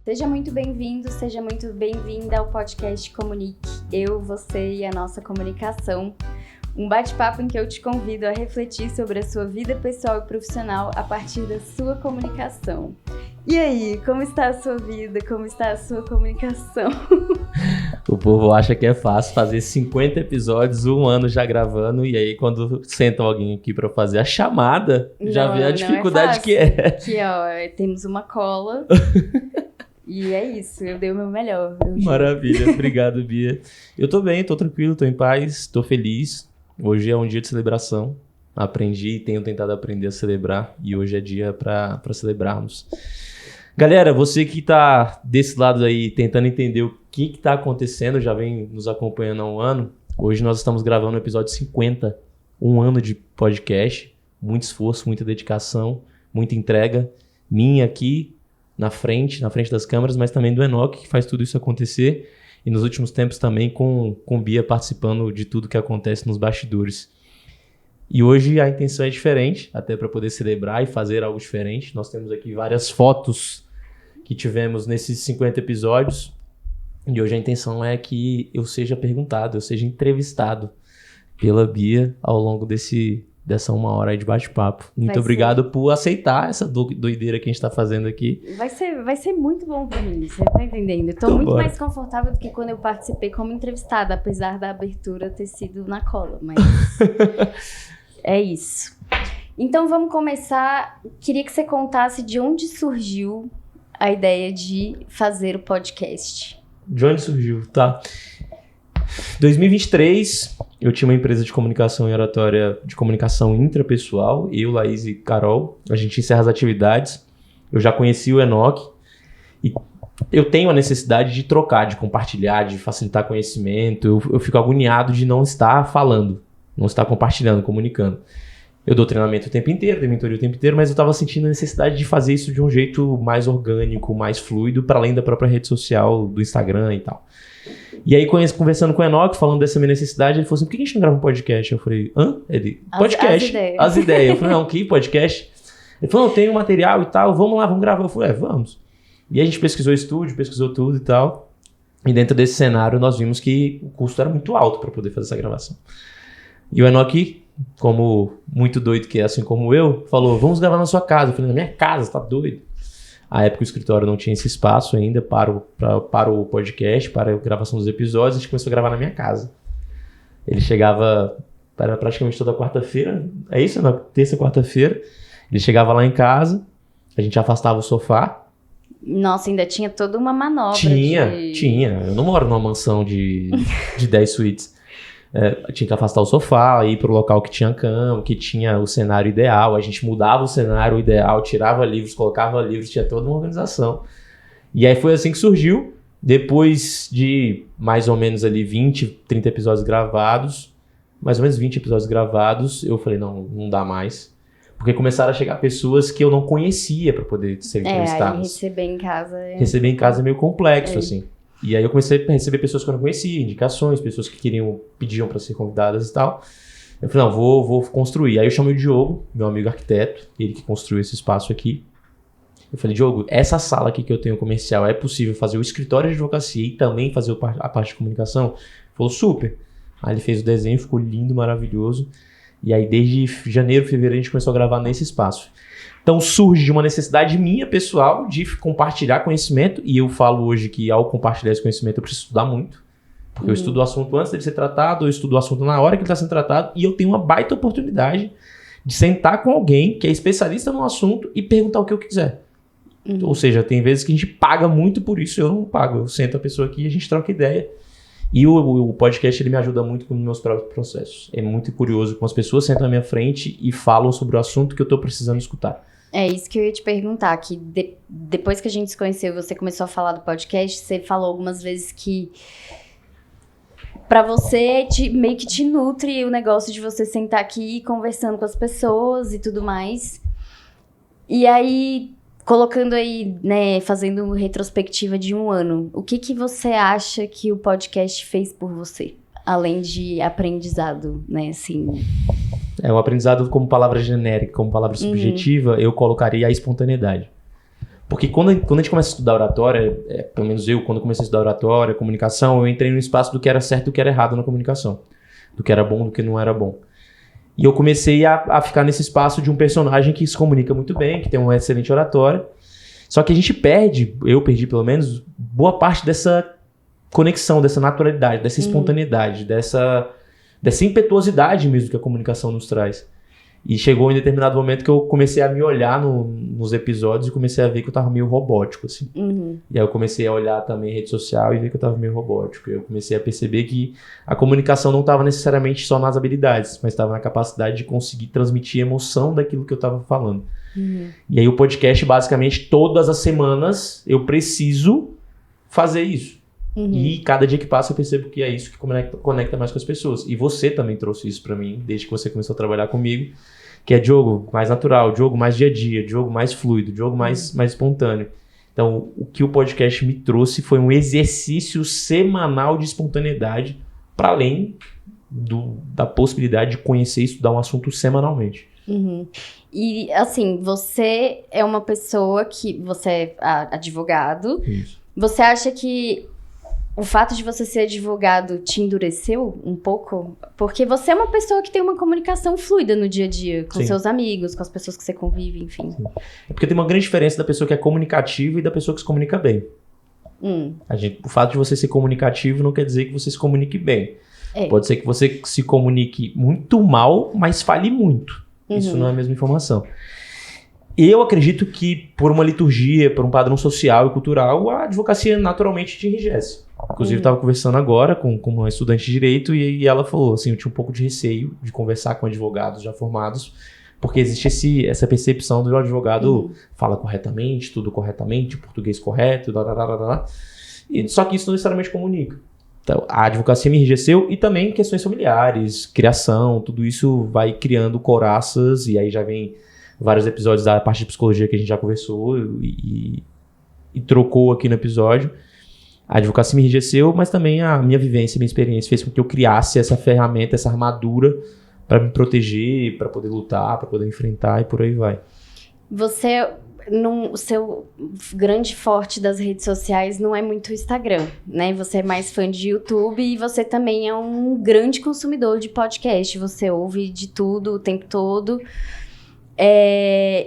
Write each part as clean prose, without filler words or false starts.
Seja muito bem-vindo, seja muito bem-vinda ao podcast Comunique. Eu, você e a nossa comunicação. Um bate-papo em que eu te convido a refletir sobre a sua vida pessoal e profissional a partir da sua comunicação. E aí, como está a sua vida? Como está a sua comunicação? O povo acha que é fácil fazer 50 episódios, um ano já gravando, e aí quando sentam alguém aqui para fazer a chamada, já vê a dificuldade que é. Aqui, ó, temos uma cola. E é isso, eu dei o meu melhor. Maravilha, obrigado, Bia. Eu tô bem, tô tranquilo, tô em paz, tô feliz. Hoje é um dia de celebração. Aprendi e tenho tentado aprender a celebrar. E hoje é dia para celebrarmos. Galera, você que tá desse lado aí tentando entender o que tá acontecendo, já vem nos acompanhando há um ano. Hoje nós estamos gravando o episódio 50. Um ano de podcast. Muito esforço, muita dedicação, muita entrega. Minha aqui na frente das câmeras, mas também do Enoque, que faz tudo isso acontecer. E nos últimos tempos também com Bia participando de tudo que acontece nos bastidores. E hoje a intenção é diferente, até para poder celebrar e fazer algo diferente. Nós temos aqui várias fotos que tivemos nesses 50 episódios. E hoje a intenção é que eu seja perguntado, eu seja entrevistado pela Bia ao longo dessa uma hora aí de bate-papo. Muito obrigado por aceitar essa doideira que a gente tá fazendo aqui. Vai ser muito bom pra mim, você tá entendendo? Eu tô muito mais confortável do que quando eu participei como entrevistada, apesar da abertura ter sido na cola, mas é isso. Então vamos começar. Queria que você contasse de onde surgiu a ideia de fazer o podcast. De onde surgiu, tá? 2023, eu tinha uma empresa de comunicação e oratória, de comunicação intrapessoal, eu, Laís e Carol. A gente encerra as atividades. Eu já conheci o Enoque e eu tenho a necessidade de trocar, de compartilhar, de facilitar conhecimento. Eu fico agoniado de não estar falando, não estar compartilhando, comunicando. Eu dou treinamento o tempo inteiro, dou mentoria o tempo inteiro, mas eu estava sentindo a necessidade de fazer isso de um jeito mais orgânico, mais fluido, para além da própria rede social, do Instagram e tal. E aí, conversando com o Enoque, falando dessa minha necessidade, ele falou assim, por que a gente não grava um podcast? Eu falei, hã? Ele, podcast. As ideias. Eu falei, não, que podcast? Ele falou, não, tem um material e tal, vamos lá, vamos gravar. Eu falei, vamos. E a gente pesquisou estúdio, pesquisou tudo e tal. E dentro desse cenário, nós vimos que o custo era muito alto para poder fazer essa gravação. E o Enoque, como muito doido que é, assim como eu, falou, vamos gravar na sua casa. Eu falei, na minha casa, tá doido? À época o escritório não tinha esse espaço ainda para o podcast, para a gravação dos episódios. A gente começou a gravar na minha casa. Ele chegava para praticamente toda quarta-feira. É isso? Na terça, quarta-feira. Ele chegava lá em casa, a gente afastava o sofá. Nossa, ainda tinha toda uma manobra. Tinha. Eu não moro numa mansão de 10 suítes. Tinha que afastar o sofá, ir para o local que tinha cama, que tinha o cenário ideal. A gente mudava o cenário ideal, tirava livros, colocava livros, tinha toda uma organização. E aí foi assim que surgiu. Depois de mais ou menos ali 20, 30 episódios gravados, mais ou menos 20 episódios gravados, eu falei, não dá mais. Porque começaram a chegar pessoas que eu não conhecia para poder ser entrevistadas. Receber em casa é meio complexo, assim. E aí eu comecei a receber pessoas que eu não conhecia, indicações, pessoas que pediam para ser convidadas e tal. Eu falei, não, vou construir. Aí eu chamei o Diogo, meu amigo arquiteto, ele que construiu esse espaço aqui. Eu falei, Diogo, essa sala aqui que eu tenho comercial, é possível fazer o escritório de advocacia e também fazer a parte de comunicação? Ele falou, super. Aí ele fez o desenho, ficou lindo, maravilhoso. E aí desde janeiro, fevereiro, a gente começou a gravar nesse espaço. Então surge de uma necessidade minha, pessoal, de compartilhar conhecimento. E eu falo hoje que ao compartilhar esse conhecimento eu preciso estudar muito. Porque eu estudo o assunto antes dele ser tratado, eu estudo o assunto na hora que ele está sendo tratado. E eu tenho uma baita oportunidade de sentar com alguém que é especialista no assunto e perguntar o que eu quiser. Ou seja, tem vezes que a gente paga muito por isso, eu não pago. Eu sento a pessoa aqui e a gente troca ideia. E o podcast ele me ajuda muito com os meus próprios processos. É muito curioso como as pessoas sentam na minha frente e falam sobre o assunto que eu estou precisando escutar. É isso que eu ia te perguntar, que depois que a gente se conheceu e você começou a falar do podcast, você falou algumas vezes que pra você meio que te nutre o negócio de você sentar aqui conversando com as pessoas e tudo mais. E aí, colocando aí, né, fazendo retrospectiva de um ano, o que você acha que o podcast fez por você? Além de aprendizado, né, assim... O aprendizado como palavra genérica, como palavra subjetiva, eu colocaria a espontaneidade. Porque quando a gente começa a estudar oratória, pelo menos eu, quando comecei a estudar oratória, comunicação, eu entrei no espaço do que era certo e do que era errado na comunicação. Do que era bom, do que não era bom. E eu comecei a ficar nesse espaço de um personagem que se comunica muito bem, que tem uma excelente oratória. Só que a gente eu perdi pelo menos, boa parte dessa conexão, dessa naturalidade, dessa espontaneidade, dessa impetuosidade mesmo que a comunicação nos traz. E chegou em determinado momento que eu comecei a me olhar nos episódios e comecei a ver que eu tava meio robótico, assim. E aí eu comecei a olhar também rede social e ver que eu tava meio robótico. E eu comecei a perceber que a comunicação não tava necessariamente só nas habilidades, mas tava na capacidade de conseguir transmitir emoção daquilo que eu tava falando. E aí o podcast, basicamente, todas as semanas eu preciso fazer isso. E cada dia que passa eu percebo que é isso que conecta mais com as pessoas. E você também trouxe isso pra mim, desde que você começou a trabalhar comigo, que é Diogo mais natural, Diogo mais dia a dia, Diogo mais fluido, Diogo mais espontâneo. Então, o que o podcast me trouxe foi um exercício semanal de espontaneidade, para além da possibilidade de conhecer e estudar um assunto semanalmente. E, assim, você é uma pessoa que... Você é advogado. Isso. Você acha que o fato de você ser advogado te endureceu um pouco? Porque você é uma pessoa que tem uma comunicação fluida no dia a dia, com seus amigos, com as pessoas que você convive, enfim. É porque tem uma grande diferença da pessoa que é comunicativa e da pessoa que se comunica bem. O fato de você ser comunicativo não quer dizer que você se comunique bem. Pode ser que você se comunique muito mal, mas fale muito. Isso não é a mesma informação. Eu acredito que por uma liturgia, por um padrão social e cultural, a advocacia naturalmente te enrijece. Inclusive, eu estava conversando agora com uma estudante de direito e ela falou assim, eu tinha um pouco de receio de conversar com advogados já formados, porque existe essa percepção do advogado fala corretamente, tudo corretamente, português correto, só que isso não necessariamente comunica. Então, a advocacia me enrijeceu e também questões familiares, criação, tudo isso vai criando couraças e aí já vem vários episódios da parte de psicologia que a gente já conversou e trocou aqui no episódio. A advocacia me enrijeceu, mas também a minha vivência, minha experiência fez com que eu criasse essa ferramenta, essa armadura para me proteger, para poder lutar, para poder enfrentar e por aí vai. Você, o seu grande forte das redes sociais não é muito o Instagram, né? Você é mais fã de YouTube e você também é um grande consumidor de podcast. Você ouve de tudo o tempo todo.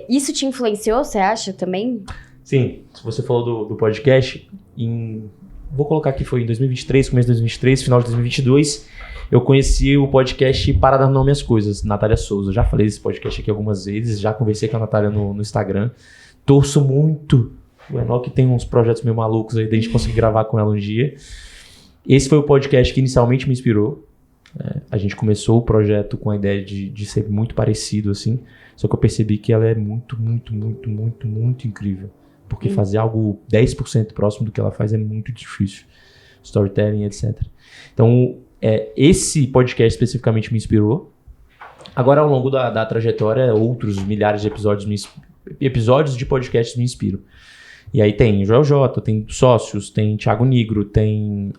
Isso te influenciou, você acha, também? Sim, você falou do podcast, vou colocar aqui, foi em 2023, começo de 2023, final de 2022, eu conheci o podcast Para Dar Nome às Coisas, Natália Souza. Eu já falei desse podcast aqui algumas vezes, já conversei com a Natália no Instagram. Torço muito. O Enoch tem uns projetos meio malucos aí, da gente conseguir gravar com ela um dia. Esse foi o podcast que inicialmente me inspirou. A gente começou o projeto com a ideia de ser muito parecido, assim. Só que eu percebi que ela é muito, muito, muito, muito, muito incrível. Porque fazer algo 10% próximo do que ela faz é muito difícil. Storytelling, etc. Então, esse podcast especificamente me inspirou. Agora, ao longo da trajetória, outros milhares de episódios de podcasts me inspiram. E aí tem Joel J, tem Sócios, tem Thiago Nigro, tem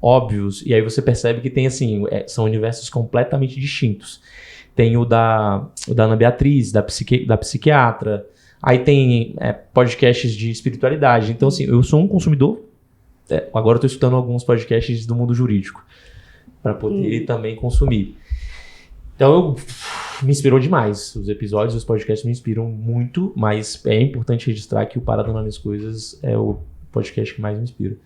Óbvios. E aí você percebe que tem, assim, são universos completamente distintos. Tem o da Ana Beatriz, da psiquiatra. Aí tem podcasts de espiritualidade. Então, assim, eu sou um consumidor. Agora eu estou escutando alguns podcasts do mundo jurídico para poder também consumir. Então, me inspirou demais. Os episódios, os podcasts me inspiram muito, mas é importante registrar que o Para Dar Nome às Coisas é o podcast que mais me inspira.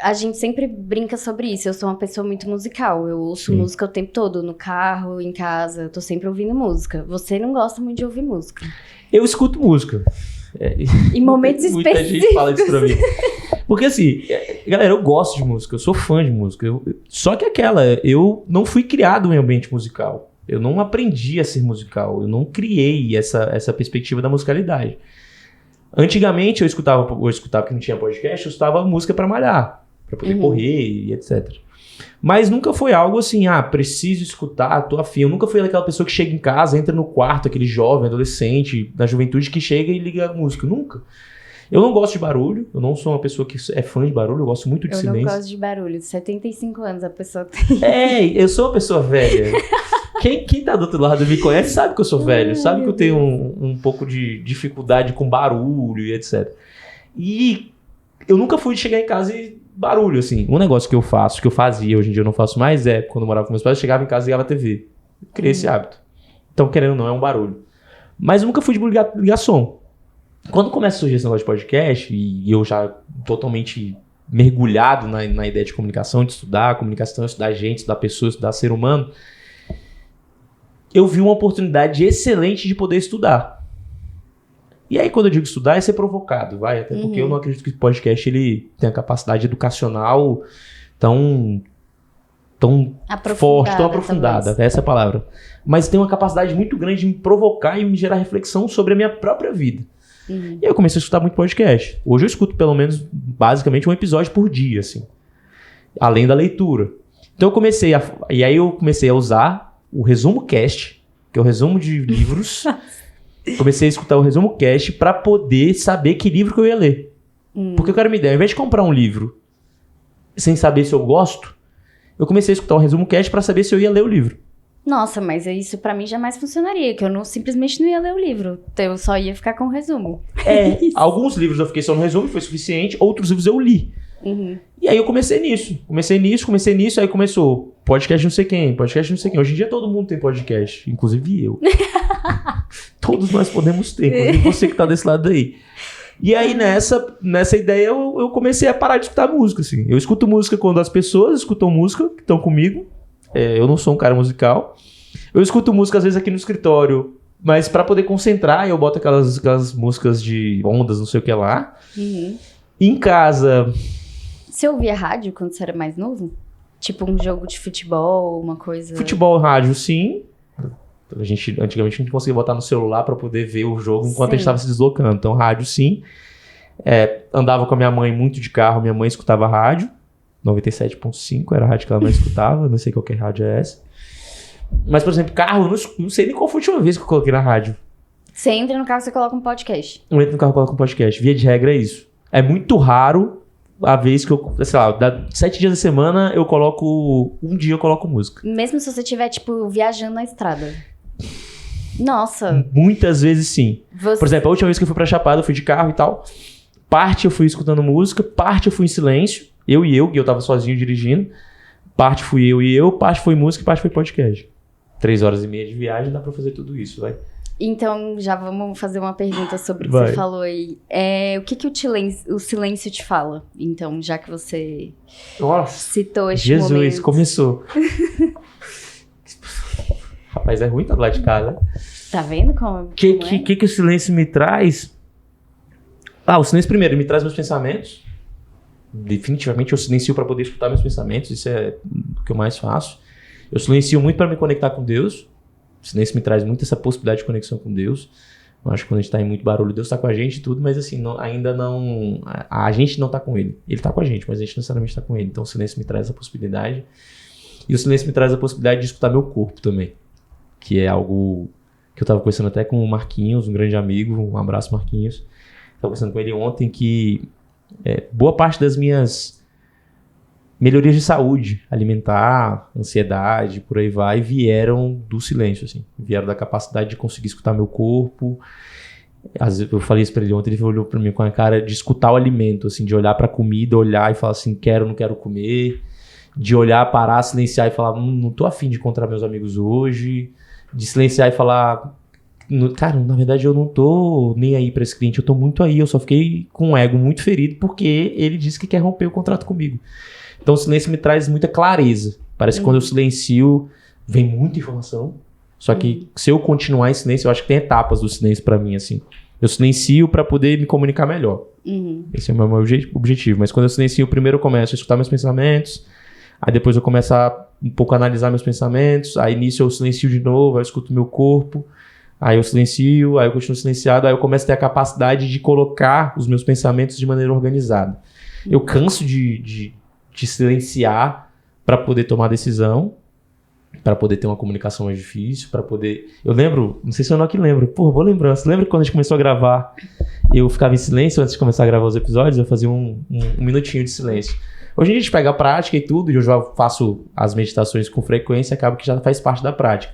A gente sempre brinca sobre isso. Eu sou uma pessoa muito musical. Eu ouço música o tempo todo, no carro, em casa. Eu tô sempre ouvindo música. Você não gosta muito de ouvir música? Eu escuto música. Em momentos específicos. Muita gente fala isso pra mim. Porque assim, galera, eu gosto de música. Eu sou fã de música. Só que eu não fui criado em ambiente musical. Eu não aprendi a ser musical. Eu não criei essa perspectiva da musicalidade. Antigamente eu escutava que não tinha podcast, eu escutava música pra malhar, pra poder correr e etc. Mas nunca foi algo assim, preciso escutar, tô afim. Eu nunca fui aquela pessoa que chega em casa, entra no quarto, aquele jovem, adolescente, da juventude que chega e liga a música. Nunca. Eu não gosto de barulho, eu não sou uma pessoa que é fã de barulho, eu gosto muito de silêncio. Eu não gosto de barulho, 75 anos a pessoa tem. Eu sou uma pessoa velha. Quem tá do outro lado me conhece sabe que eu sou velho, sabe que eu tenho um pouco de dificuldade com barulho e etc. E eu nunca fui de chegar em casa e barulho, assim. Um negócio que eu faço, que eu fazia, hoje em dia eu não faço mais, é quando eu morava com meus pais, eu chegava em casa e ligava a TV. Eu criei esse hábito. Então, querendo ou não, é um barulho. Mas eu nunca fui de ligar som. Quando começa a surgir esse negócio de podcast, e eu já totalmente mergulhado na ideia de comunicação, de estudar comunicação, estudar gente, estudar pessoas, estudar ser humano, eu vi uma oportunidade excelente de poder estudar. E aí, quando eu digo estudar, é ser provocado, vai? Até porque eu não acredito que o podcast ele tenha capacidade educacional tão forte, tão aprofundada. Talvez. Essa é a palavra. Mas tem uma capacidade muito grande de me provocar e me gerar reflexão sobre a minha própria vida. E aí eu comecei a escutar muito podcast. Hoje eu escuto pelo menos, basicamente, um episódio por dia, assim. Além da leitura. Então eu comecei a usar o Resumo Cast, que é o resumo de livros. Comecei a escutar o Resumo Cast pra poder saber que livro que eu ia ler. Porque eu quero uma ideia. Ao invés de comprar um livro sem saber se eu gosto, eu comecei a escutar o Resumo Cast pra saber se eu ia ler o livro. Nossa, mas isso pra mim jamais funcionaria, que eu simplesmente não ia ler o livro. Eu só ia ficar com o resumo. Alguns livros eu fiquei só no resumo, foi suficiente. Outros livros eu li. E aí eu comecei nisso. Aí começou podcast não sei quem. Hoje em dia todo mundo tem podcast, inclusive eu. Todos nós podemos ter, inclusive você que tá desse lado aí. E aí nessa ideia eu comecei a parar de escutar música, assim. Eu escuto música quando as pessoas escutam música, que estão comigo. Eu não sou um cara musical. Eu escuto música às vezes aqui no escritório, mas pra poder concentrar, eu boto aquelas músicas de ondas, não sei o que lá. Em casa... Você ouvia rádio quando você era mais novo? Tipo um jogo de futebol, uma coisa... Futebol, rádio, sim. Antigamente a gente conseguia botar no celular pra poder ver o jogo enquanto a gente estava se deslocando. Então, rádio, sim. Andava com a minha mãe muito de carro, minha mãe escutava rádio. 97.5 era a rádio que ela mais escutava. Não sei qual que rádio é essa. Mas, por exemplo, carro, não sei nem qual foi a última vez que eu coloquei na rádio. Você entra no carro e você coloca um podcast. Eu entro no carro e coloco um podcast. Via de regra é isso. É muito raro a vez que eu, sei lá, 7 dias da semana eu coloco... Um dia eu coloco música. Mesmo se você estiver, tipo, viajando na estrada. Nossa. Muitas vezes sim. Por exemplo, a última vez que eu fui pra Chapada, eu fui de carro e tal. Parte eu fui escutando música, parte eu fui em silêncio. E eu tava sozinho dirigindo. Parte fui eu, parte foi música e parte foi podcast. 3h30 de viagem, dá pra fazer tudo isso, vai. Então, já vamos fazer uma pergunta sobre o que você falou aí. O que o silêncio te fala? Então, já que você citou este momento. Jesus, começou. Rapaz, é ruim tá do lado de casa. Tá vendo como que o silêncio me traz? O silêncio primeiro me traz meus pensamentos. Definitivamente eu silencio para poder escutar meus pensamentos. Isso é o que eu mais faço. Eu silencio muito para me conectar com Deus. O silêncio me traz muito essa possibilidade de conexão com Deus. Eu acho que quando a gente tá em muito barulho, Deus tá com a gente e tudo, mas assim, ainda não... A gente não tá com Ele. Ele tá com a gente, mas a gente não necessariamente tá com Ele. Então o silêncio me traz essa possibilidade. E o silêncio me traz a possibilidade de escutar meu corpo também. Que é algo que eu tava conversando até com o Marquinhos, um grande amigo. Um abraço, Marquinhos. Tava conversando com ele ontem que boa parte das minhas melhorias de saúde, alimentar, ansiedade, por aí vai, vieram do silêncio, assim. Vieram da capacidade de conseguir escutar meu corpo. Às vezes, eu falei isso pra ele ontem, ele olhou pra mim com a cara de escutar o alimento, assim, de olhar pra comida, olhar e falar assim, quero, não quero comer. De olhar, parar, silenciar e falar, não tô afim de encontrar meus amigos hoje. De silenciar e falar, cara, na verdade eu não tô nem aí pra esse cliente, eu tô muito aí, eu só fiquei com o ego muito ferido porque ele disse que quer romper o contrato comigo. Então o silêncio me traz muita clareza. Parece que quando eu silencio, vem muita informação. Só que se eu continuar em silêncio, eu acho que tem etapas do silêncio pra mim, assim. Eu silencio pra poder me comunicar melhor. Esse é o meu objetivo. Mas quando eu silencio, primeiro eu começo a escutar meus pensamentos. Aí depois eu começo a um pouco analisar meus pensamentos. Aí nisso eu silencio de novo, aí eu escuto meu corpo. Aí eu silencio, aí eu continuo silenciado. Aí eu começo a ter a capacidade de colocar os meus pensamentos de maneira organizada. Eu canso de silenciar para poder tomar decisão, para poder ter uma comunicação mais difícil, para poder... Eu lembro, não sei se eu não aqui lembro, boa lembrança. Lembra que quando a gente começou a gravar, eu ficava em silêncio antes de começar a gravar os episódios, eu fazia um minutinho de silêncio. Hoje em dia a gente pega a prática e tudo, e eu já faço as meditações com frequência, acaba que já faz parte da prática.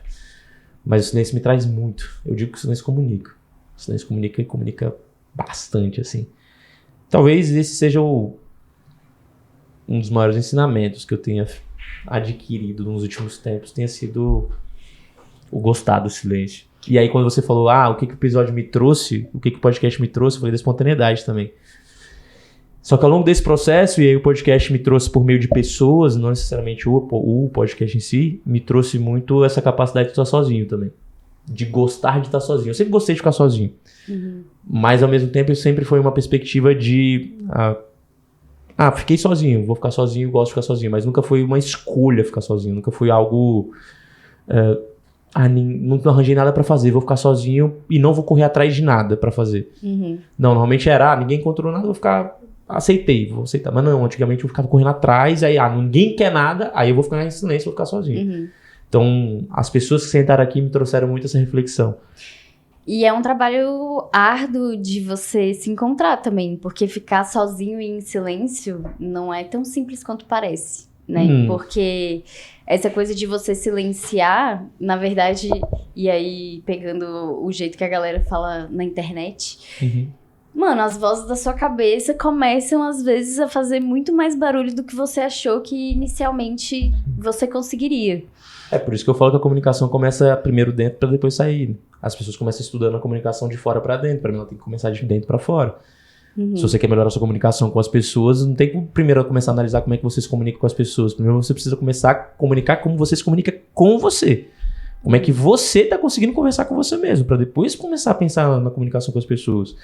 Mas o silêncio me traz muito. Eu digo que o silêncio comunica. O silêncio comunica e comunica bastante, assim. Talvez esse seja um dos maiores ensinamentos que eu tenha adquirido nos últimos tempos, tenha sido o gostar do silêncio. E aí quando você falou, o que o episódio me trouxe, o que o podcast me trouxe, eu falei da espontaneidade também. Só que ao longo desse processo, e aí o podcast me trouxe por meio de pessoas, não necessariamente o podcast em si, me trouxe muito essa capacidade de estar sozinho também. De gostar de estar sozinho. Eu sempre gostei de ficar sozinho. Uhum. Mas ao mesmo tempo, sempre foi uma perspectiva de... fiquei sozinho, vou ficar sozinho, gosto de ficar sozinho. Mas nunca foi uma escolha ficar sozinho. Nunca foi algo... não arranjei nada pra fazer, vou ficar sozinho e não vou correr atrás de nada pra fazer. Uhum. Não, normalmente era, ninguém encontrou nada, vou ficar... vou aceitar. Mas não, antigamente eu ficava correndo atrás, aí ninguém quer nada, aí eu vou ficar em silêncio, vou ficar sozinho. Uhum. Então, as pessoas que sentaram aqui me trouxeram muito essa reflexão. E é um trabalho árduo de você se encontrar também, porque ficar sozinho e em silêncio não é tão simples quanto parece, né? Porque essa coisa de você silenciar, na verdade, e aí pegando o jeito que a galera fala na internet... Uhum. Mano, as vozes da sua cabeça começam, às vezes, a fazer muito mais barulho do que você achou que inicialmente você conseguiria. É por isso que eu falo que a comunicação começa primeiro dentro para depois sair. As pessoas começam estudando a comunicação de fora para dentro. Para mim, ela tem que começar de dentro para fora. Uhum. Se você quer melhorar a sua comunicação com as pessoas, não tem como primeiro começar a analisar como é que você se comunica com as pessoas. Primeiro você precisa começar a comunicar como você se comunica com você. Como é que você está conseguindo conversar com você mesmo, para depois começar a pensar na comunicação com as pessoas.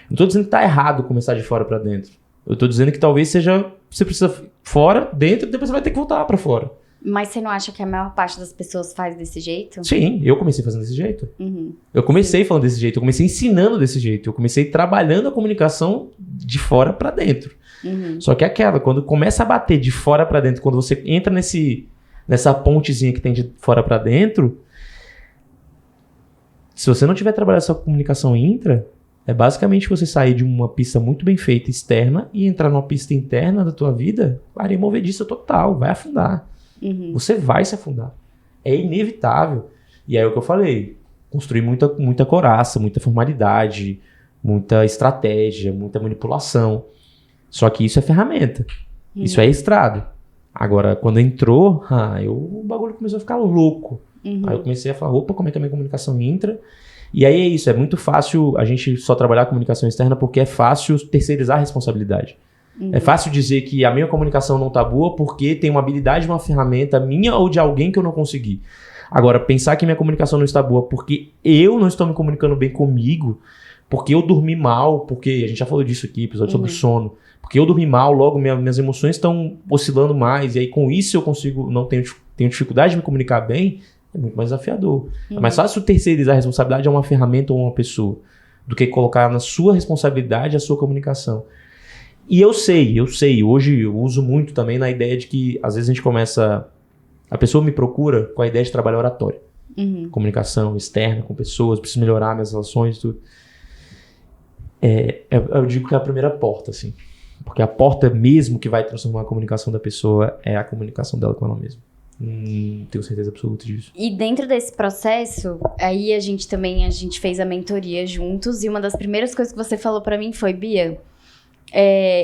Não tô dizendo que tá errado começar de fora pra dentro. Eu tô dizendo que talvez seja... Você precisa fora, dentro, e depois você vai ter que voltar pra fora. Mas você não acha que a maior parte das pessoas faz desse jeito? Sim, eu comecei fazendo desse jeito. Uhum. Eu comecei falando desse jeito, eu comecei ensinando desse jeito. Eu comecei trabalhando a comunicação de fora pra dentro. Uhum. Só que quando começa a bater de fora pra dentro, quando você entra nessa pontezinha que tem de fora pra dentro, se você não tiver trabalhado essa comunicação intra... É basicamente você sair de uma pista muito bem feita externa e entrar numa pista interna da tua vida, areia movediça total, vai afundar. Uhum. Você vai se afundar. É inevitável. E aí é o que eu falei, construir muita coraça, muita formalidade, muita estratégia, muita manipulação. Só que isso é ferramenta. Uhum. Isso é estrada. Agora, quando entrou, o bagulho começou a ficar louco. Uhum. Aí eu comecei a falar, como é que a minha comunicação entra? E aí é isso, é muito fácil a gente só trabalhar a comunicação externa porque é fácil terceirizar a responsabilidade. Uhum. É fácil dizer que a minha comunicação não tá boa porque tem uma habilidade, uma ferramenta minha ou de alguém que eu não consegui. Agora, pensar que minha comunicação não está boa porque eu não estou me comunicando bem comigo, porque eu dormi mal, porque a gente já falou disso aqui, episódio sobre sono, porque eu dormi mal, logo minhas emoções estão oscilando mais, e aí com isso eu tenho dificuldade de me comunicar bem, é muito mais desafiador. É mais fácil terceirizar a responsabilidade a uma ferramenta ou a uma pessoa do que colocar na sua responsabilidade a sua comunicação. E eu sei, hoje eu uso muito também na ideia de que às vezes a pessoa me procura com a ideia de trabalho oratório. Uhum. Comunicação externa com pessoas, preciso melhorar minhas relações, tudo. Eu digo que é a primeira porta, assim. Porque a porta mesmo que vai transformar a comunicação da pessoa é a comunicação dela com ela mesma. Tenho certeza absoluta disso. E dentro desse processo, aí a gente fez a mentoria juntos, e uma das primeiras coisas que você falou pra mim foi, Bia,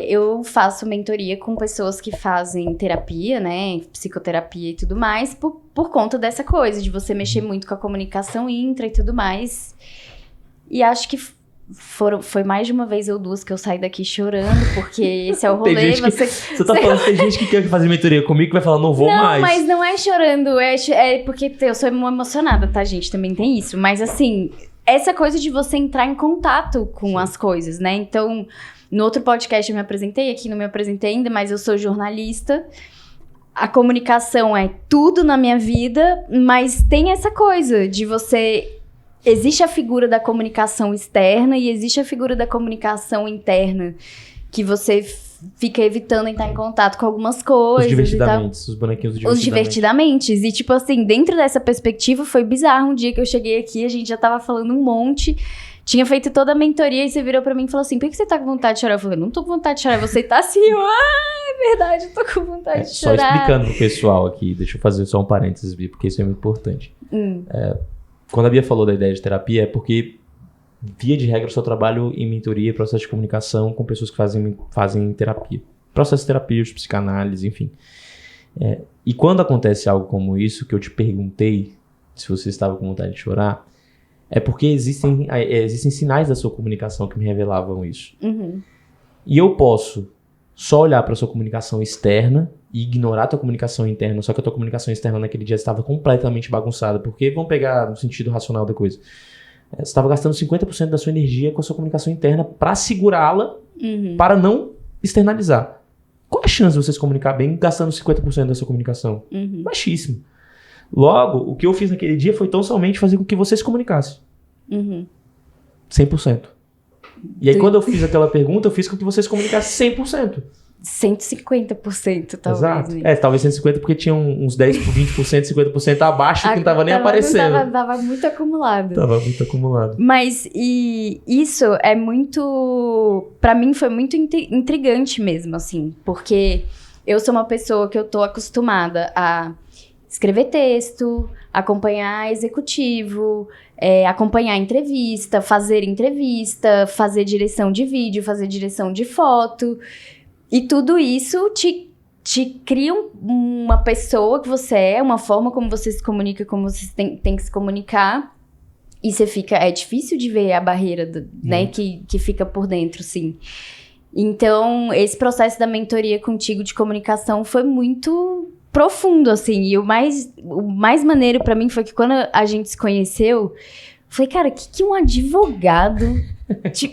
eu faço mentoria com pessoas que fazem terapia, né, psicoterapia e tudo mais, por conta dessa coisa, de você mexer muito com a comunicação intra e tudo mais. E acho que foi mais de uma vez ou duas que eu saí daqui chorando, porque esse é o rolê. Você tá falando que tem gente que quer fazer mentoria comigo que vai falar, não vou mais. Não, mas não é chorando, é porque eu sou emocionada, tá, gente? Também tem isso. Mas assim, essa coisa de você entrar em contato com as coisas, né? Então, no outro podcast eu me apresentei, aqui não me apresentei ainda, mas eu sou jornalista. A comunicação é tudo na minha vida, mas tem essa coisa de você... Existe a figura da comunicação externa e existe a figura da comunicação interna, que você fica evitando entrar em contato com algumas coisas. Os divertidamente, os bonequinhos do Os divertidamente. E, tipo assim, dentro dessa perspectiva, foi bizarro. Um dia que eu cheguei aqui, a gente já tava falando um monte, tinha feito toda a mentoria, e você virou pra mim e falou assim, por que você tá com vontade de chorar? Eu falei, não tô com vontade de chorar, você tá assim, é verdade, eu tô com vontade de chorar. Só explicando pro pessoal aqui, deixa eu fazer só um parênteses, porque isso é muito importante. quando a Bia falou da ideia de terapia, é porque, via de regra, eu só trabalho em mentoria e processo de comunicação com pessoas que fazem terapia. Processo terapêutico, psicanálise, enfim. E quando acontece algo como isso, que eu te perguntei se você estava com vontade de chorar, é porque existem sinais da sua comunicação que me revelavam isso. Uhum. E eu posso só olhar para a sua comunicação externa e ignorar a tua comunicação interna, só que a tua comunicação externa naquele dia estava completamente bagunçada, porque vamos pegar no sentido racional da coisa. Você estava gastando 50% da sua energia com a sua comunicação interna para segurá-la, para não externalizar. Qual a chance de você se comunicar bem gastando 50% da sua comunicação? Baixíssimo. Logo, o que eu fiz naquele dia foi tão somente fazer com que você se comunicasse. 100%. E aí, quando eu fiz aquela pergunta, eu fiz com que você se comunicasse 100%. 150%, talvez. Exato. Talvez 150% porque tinha uns 10%, 20%, 50% abaixo que não tava nem aparecendo. Tava muito acumulado. Tava muito acumulado. Mas isso é muito... Pra mim foi muito intrigante mesmo, assim. Porque eu sou uma pessoa que eu tô acostumada a escrever texto, acompanhar executivo, acompanhar entrevista, fazer direção de vídeo, fazer direção de foto. E tudo isso te cria uma pessoa que você é, uma forma como você se comunica, como você tem que se comunicar. E você fica... É difícil de ver a barreira, né, que fica por dentro, sim. Então, esse processo da mentoria contigo de comunicação foi muito profundo, assim. E o mais maneiro pra mim foi que quando a gente se conheceu, eu falei, cara, o que um advogado...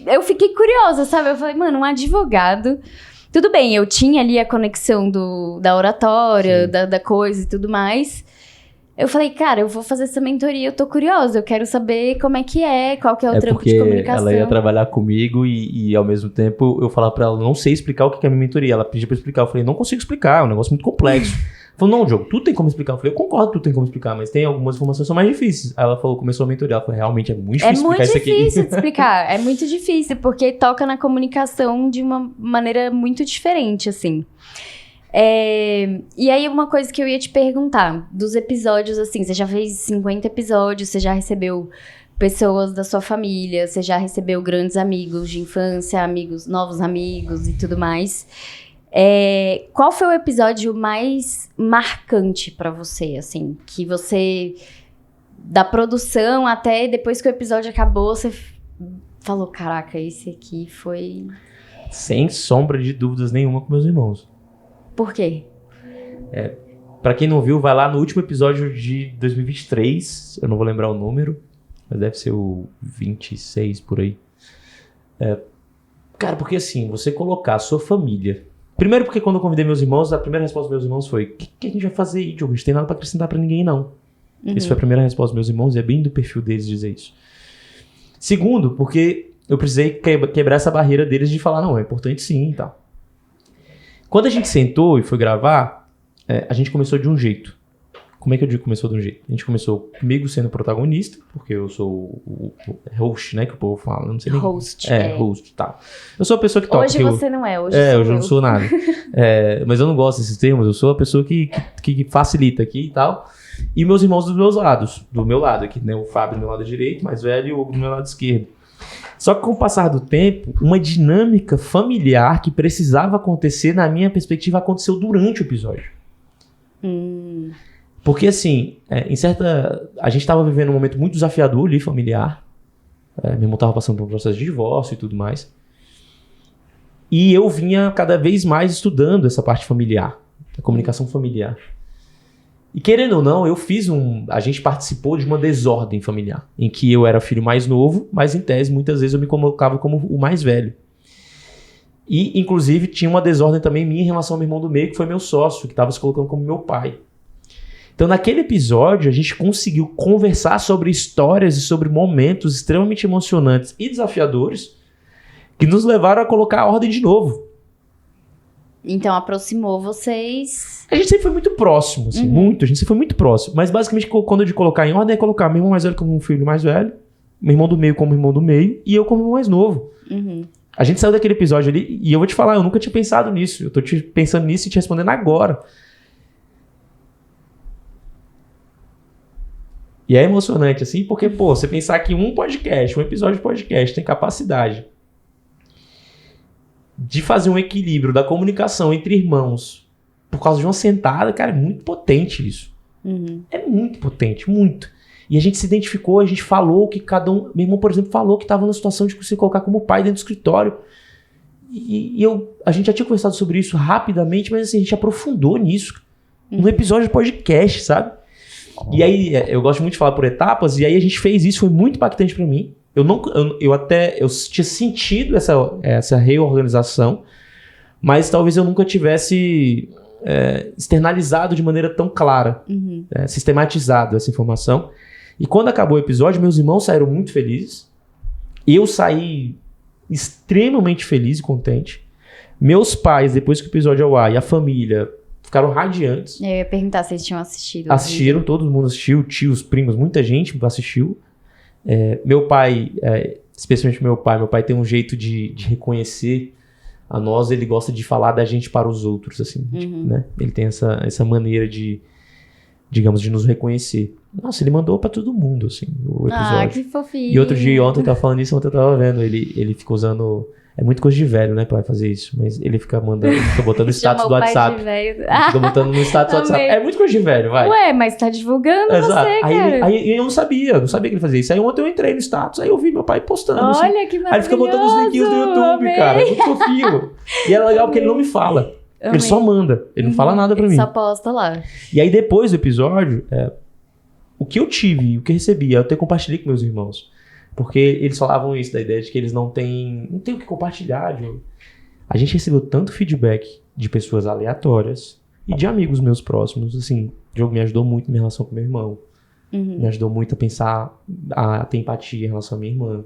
Eu fiquei curiosa, sabe? Eu falei, mano, um advogado... Tudo bem, eu tinha ali a conexão da oratória, da coisa e tudo mais. Eu falei, cara, eu vou fazer essa mentoria, eu tô curiosa, eu quero saber como é que qual que é o trampo de comunicação. Ela ia trabalhar comigo e ao mesmo tempo eu falava pra ela, não sei explicar o que é a minha mentoria. Ela pediu pra eu explicar, eu falei, não consigo explicar, é um negócio muito complexo. Falou, não, Diogo, tu tem como explicar. Eu falei, eu concordo, tu tem como explicar, mas tem algumas informações que são mais difíceis. Aí ela falou, começou a mentoria, ela falou, realmente é muito difícil explicar isso aqui. É muito difícil de explicar, é muito difícil, porque toca na comunicação de uma maneira muito diferente, assim. E aí, uma coisa que eu ia te perguntar, dos episódios, assim, você já fez 50 episódios, você já recebeu pessoas da sua família, você já recebeu grandes amigos de infância, novos amigos e tudo mais. Qual foi o episódio mais marcante pra você, assim, que você, da produção até depois que o episódio acabou, você falou, caraca, esse aqui foi... Sem sombra de dúvidas nenhuma com meus irmãos. Por quê? Pra quem não viu, vai lá no último episódio de 2023, eu não vou lembrar o número, mas deve ser o 26 por aí. Cara, porque assim, você colocar a sua família... Primeiro porque quando eu convidei meus irmãos, a primeira resposta dos meus irmãos foi, o que a gente vai fazer aí, Diogo? A gente tem nada pra acrescentar pra ninguém, não. Essa foi a primeira resposta dos meus irmãos e é bem do perfil deles dizer isso. Segundo, porque eu precisei quebrar essa barreira deles de falar, não, é importante sim e tal. Quando a gente sentou e foi gravar, a gente começou de um jeito. Como é que eu digo que começou de um jeito? A gente começou comigo sendo protagonista, porque eu sou o host, né, que o povo fala. Eu não sei nem... Host. Host, tá. Eu sou a pessoa que toca. Hoje você não é, hoje eu não sou nada. Mas eu não gosto desses termos, eu sou a pessoa que facilita aqui e tal. E meus irmãos dos meus lados, do meu lado aqui, né, o Fábio do meu lado direito, mais velho, e o Hugo do meu lado esquerdo. Só que com o passar do tempo, uma dinâmica familiar que precisava acontecer, na minha perspectiva, aconteceu durante o episódio. Porque assim, a gente estava vivendo um momento muito desafiador ali, familiar. Meu irmão estava passando por um processo de divórcio e tudo mais. E eu vinha cada vez mais estudando essa parte familiar, a comunicação familiar. E querendo ou não, a gente participou de uma desordem familiar, em que eu era filho mais novo, mas em tese, muitas vezes eu me colocava como o mais velho. E, inclusive, tinha uma desordem também minha em relação ao meu irmão do meio, que foi meu sócio, que estava se colocando como meu pai. Então, naquele episódio, a gente conseguiu conversar sobre histórias e sobre momentos extremamente emocionantes e desafiadores que nos levaram a colocar a ordem de novo. Então, aproximou vocês... A gente sempre foi muito próximo, assim, muito. A gente sempre foi muito próximo. Mas, basicamente, quando eu de colocar em ordem, é colocar meu irmão mais velho como um filho mais velho, meu irmão do meio como irmão do meio e eu como irmão mais novo. A gente saiu daquele episódio ali e eu vou te falar, eu nunca tinha pensado nisso. Eu tô pensando nisso e te respondendo agora. E é emocionante, assim, porque, pô, você pensar que um episódio de podcast tem capacidade de fazer um equilíbrio da comunicação entre irmãos por causa de uma sentada, cara, é muito potente isso. É muito potente, muito. E a gente se identificou, a gente falou que cada um... Meu irmão, por exemplo, falou que estava na situação de se colocar como pai dentro do escritório. A gente já tinha conversado sobre isso rapidamente, mas assim, a gente aprofundou nisso. Num episódio de podcast, sabe? E aí, eu gosto muito de falar por etapas, e aí a gente fez isso, foi muito impactante pra mim. Eu tinha sentido essa reorganização, mas talvez eu nunca tivesse externalizado de maneira tão clara, sistematizado essa informação. E quando acabou o episódio, meus irmãos saíram muito felizes. Eu saí extremamente feliz e contente. Meus pais, depois que o episódio ao ar, e a família ficaram radiantes. Eu ia perguntar se eles tinham assistido. Assistiram, todo mundo assistiu, tios, primos, muita gente assistiu. Meu pai, especialmente meu pai tem um jeito de reconhecer a nós, ele gosta de falar da gente para os outros, assim, né? Ele tem essa maneira de, digamos, de nos reconhecer. Nossa, ele mandou pra todo mundo, assim, o episódio. Ah, que fofinho. E outro dia, ontem eu tava falando isso, ontem eu tava vendo, ele fica usando... É muito coisa de velho, né, pai, fazer isso. Mas ele fica mandando, fica botando no status do WhatsApp. Fica botando no status do WhatsApp. É muito coisa de velho, vai. Ué, mas tá divulgando você, cara. Aí eu não sabia que ele fazia isso. Aí ontem eu entrei no status, aí eu vi meu pai postando. Olha, assim. Que maravilhoso. Aí ele fica botando os links do YouTube, cara. É muito fofinho. E é legal porque ele não me fala. Ele só manda. Ele não fala nada pra mim. Ele só posta lá. E aí depois do episódio, o que eu tive, o que eu recebi, eu até compartilhei com meus irmãos. Porque eles falavam isso, da ideia de que eles não têm o que compartilhar. Diogo. A gente recebeu tanto feedback de pessoas aleatórias e de amigos meus próximos. Assim, o Diogo me ajudou muito na minha relação com meu irmão. Me ajudou muito a pensar, a ter empatia em relação à minha irmã.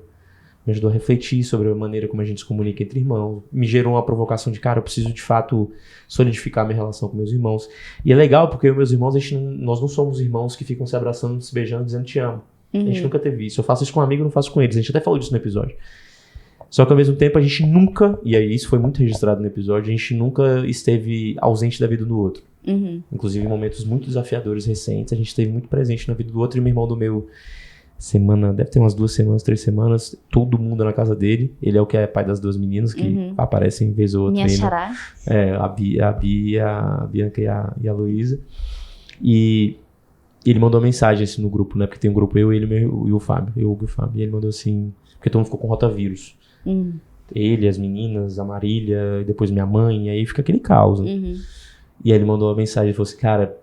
Me ajudou a refletir sobre a maneira como a gente se comunica entre irmãos. Me gerou uma provocação de, cara, eu preciso de fato solidificar minha relação com meus irmãos. E é legal porque eu e meus irmãos, nós não somos irmãos que ficam se abraçando, se beijando, dizendo te amo. A gente nunca teve isso. Eu faço isso com um amigo, eu não faço com eles. A gente até falou disso no episódio. Só que ao mesmo tempo a gente nunca, e aí isso foi muito registrado no episódio, a gente nunca esteve ausente da vida do outro. Inclusive em momentos muito desafiadores recentes, a gente esteve muito presente na vida do outro. E meu irmão do meu, deve ter umas 2 semanas, 3 semanas, todo mundo na casa dele. Ele é o que é pai das 2 meninas que aparecem vez ou outra. Minha xará. A Bia, a Bianca e a Luísa. E ele mandou uma mensagem assim no grupo, né? Porque tem um grupo eu, ele e o Fábio. Eu, Hugo e o Fábio. E ele mandou assim... Porque todo mundo ficou com rotavírus. Ele, as meninas, a Marília, e depois minha mãe. E aí fica aquele caos. Né? E aí ele mandou uma mensagem e falou assim, cara...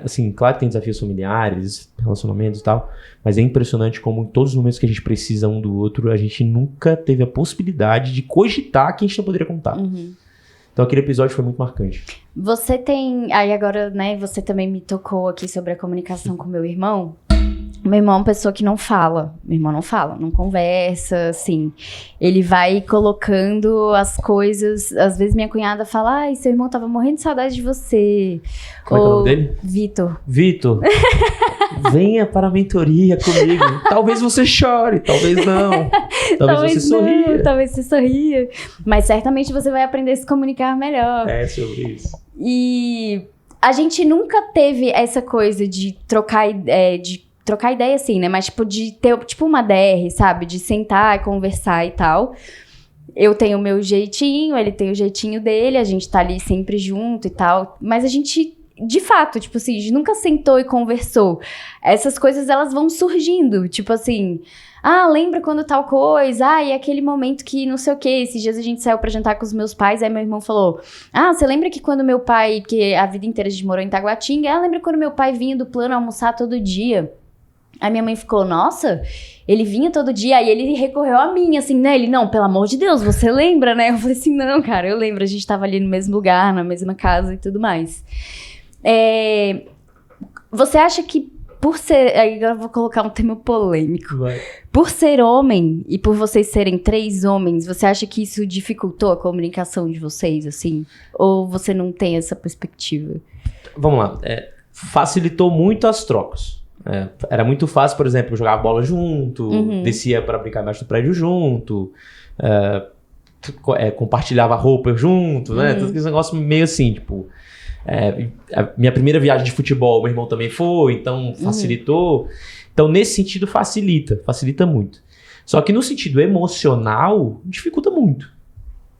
Assim, claro que tem desafios familiares, relacionamentos e tal. Mas é impressionante como em todos os momentos que a gente precisa um do outro, a gente nunca teve a possibilidade de cogitar que a gente não poderia contar. Então aquele episódio foi muito marcante. Você tem... Aí agora, né, você também me tocou aqui sobre a comunicação com meu irmão. Meu irmão é uma pessoa que não fala. Meu irmão não fala, não conversa, assim. Ele vai colocando as coisas... Às vezes minha cunhada fala, ai, seu irmão tava morrendo de saudade de você. Como é que é o nome dele? Vitor. Vitor, venha para a mentoria comigo. Talvez você chore, talvez não. Talvez você sorria. Talvez você sorria. Mas certamente você vai aprender a se comunicar melhor. É sobre isso. E a gente nunca teve essa coisa de trocar ideia assim, né? Mas tipo, de ter tipo uma DR, sabe? De sentar e conversar e tal. Eu tenho o meu jeitinho, ele tem o jeitinho dele, a gente tá ali sempre junto e tal. Mas a gente, de fato, tipo assim, a gente nunca sentou e conversou. Essas coisas, elas vão surgindo. Tipo assim... Ah, lembra quando tal coisa? Ah, e aquele momento que não sei o quê. Esses dias a gente saiu pra jantar com os meus pais, aí meu irmão falou, ah, você lembra que quando meu pai, que a vida inteira a gente morou em Taguatinga, lembra quando meu pai vinha do plano almoçar todo dia? Aí minha mãe ficou, nossa, ele vinha todo dia, aí ele recorreu a mim, assim, né? Ele, não, pelo amor de Deus, você lembra, né? Eu falei assim, não, cara, eu lembro, a gente tava ali no mesmo lugar, na mesma casa e tudo mais. Você acha que por ser... Agora eu vou colocar um tema polêmico. Vai. Por ser homem e por vocês serem 3 homens, você acha que isso dificultou a comunicação de vocês, assim? Ou você não tem essa perspectiva? Vamos lá. Facilitou muito as trocas. Era muito fácil, por exemplo, jogar bola junto, descia para brincar embaixo do prédio junto, compartilhava roupa junto, né? Todo esse negócio meio assim, tipo... A minha primeira viagem de futebol, meu irmão também foi, então facilitou. Então, nesse sentido, facilita muito. Só que no sentido emocional, dificulta muito.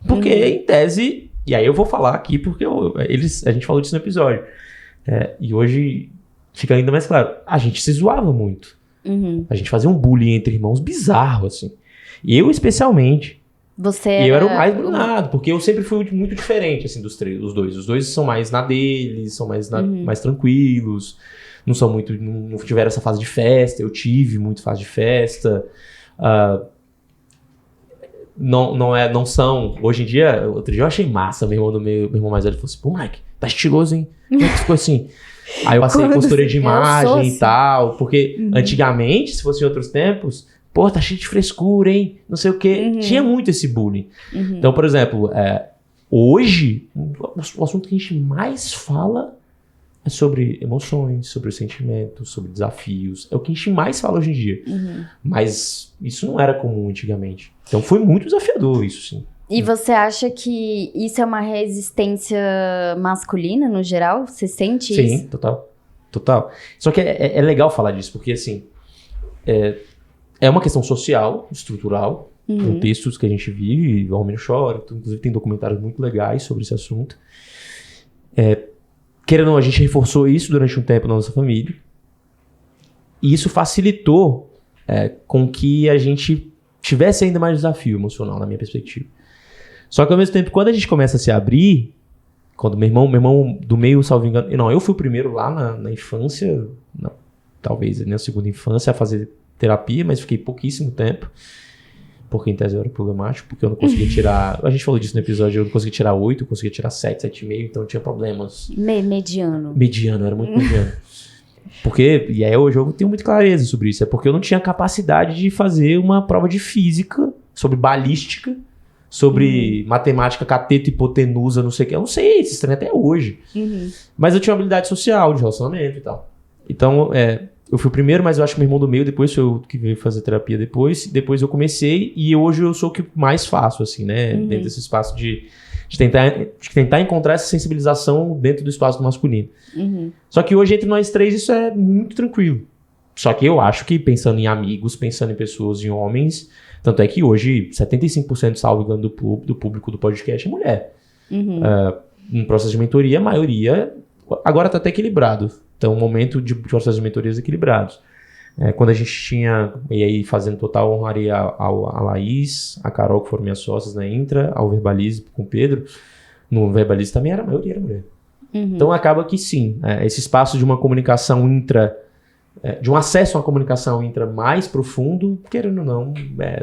Porque, em tese, e aí eu vou falar aqui porque a gente falou disso no episódio. E hoje fica ainda mais claro, a gente se zoava muito. A gente fazia um bullying entre irmãos bizarro, assim. E eu, especialmente. Eu era o mais brunado, porque eu sempre fui muito diferente, assim, dos dois. Os dois são mais na deles, são mais tranquilos, não tiveram essa fase de festa. Eu tive muito fase de festa. Não são. Hoje em dia, outro dia eu achei massa, meu irmão mais velho falou assim: pô, moleque, tá estiloso, hein? Como é que ficou assim? Aí eu passei consultoria de imagem e tal, porque antigamente, se fosse em outros tempos, pô, tá cheio de frescura, hein? Não sei o quê. Tinha muito esse bullying. Então, por exemplo, hoje, o assunto que a gente mais fala é sobre emoções, sobre sentimentos, sobre desafios. É o que a gente mais fala hoje em dia. Mas isso não era comum antigamente. Então foi muito desafiador isso, sim. E você acha que isso é uma resistência masculina, no geral? Você sente isso? Sim, total. Só que é legal falar disso, porque assim, é uma questão social, estrutural, contextos que a gente vive, o Homem Chora, inclusive tem documentários muito legais sobre esse assunto. Querendo ou não, a gente reforçou isso durante um tempo na nossa família. E isso facilitou com que a gente tivesse ainda mais desafio emocional, na minha perspectiva. Só que ao mesmo tempo, quando a gente começa a se abrir, quando meu irmão do meio, salvo engano... Não, eu fui o primeiro lá na infância, talvez na segunda infância, a fazer terapia, mas fiquei pouquíssimo tempo. Porque em tese eu era problemático, porque eu não conseguia tirar... A gente falou disso no episódio, eu não conseguia tirar 8, eu conseguia tirar 7, 7,5, então eu tinha problemas. Mediano, era muito mediano. Porque, e aí hoje eu tenho muita clareza sobre isso, é porque eu não tinha capacidade de fazer uma prova de física, sobre balística, sobre matemática, cateto, hipotenusa, não sei o que. Eu não sei, esse trem até hoje. Mas eu tinha uma habilidade social, de relacionamento e tal. Então, eu fui o primeiro, mas eu acho que meu irmão do meio, depois foi eu que veio fazer terapia depois. Depois eu comecei e hoje eu sou o que mais faço, assim, né? Dentro desse espaço de tentar encontrar essa sensibilização dentro do espaço do masculino. Só que hoje, entre nós três, isso é muito tranquilo. Só que eu acho que, pensando em amigos, pensando em pessoas, em homens... Tanto é que hoje, 75%, salvo engano, do público do podcast é mulher. No processo de mentoria, a maioria... Agora está até equilibrado. Então, um momento de processo de mentorias equilibrados. Quando a gente tinha... E aí, fazendo total honraria a Laís, a Carol, que foram minhas sócias na Intra, ao Verbalize com o Pedro. No Verbalize também a maioria era mulher. Então, acaba que sim. Esse espaço de uma comunicação de um acesso a uma comunicação mais profundo, querendo ou não,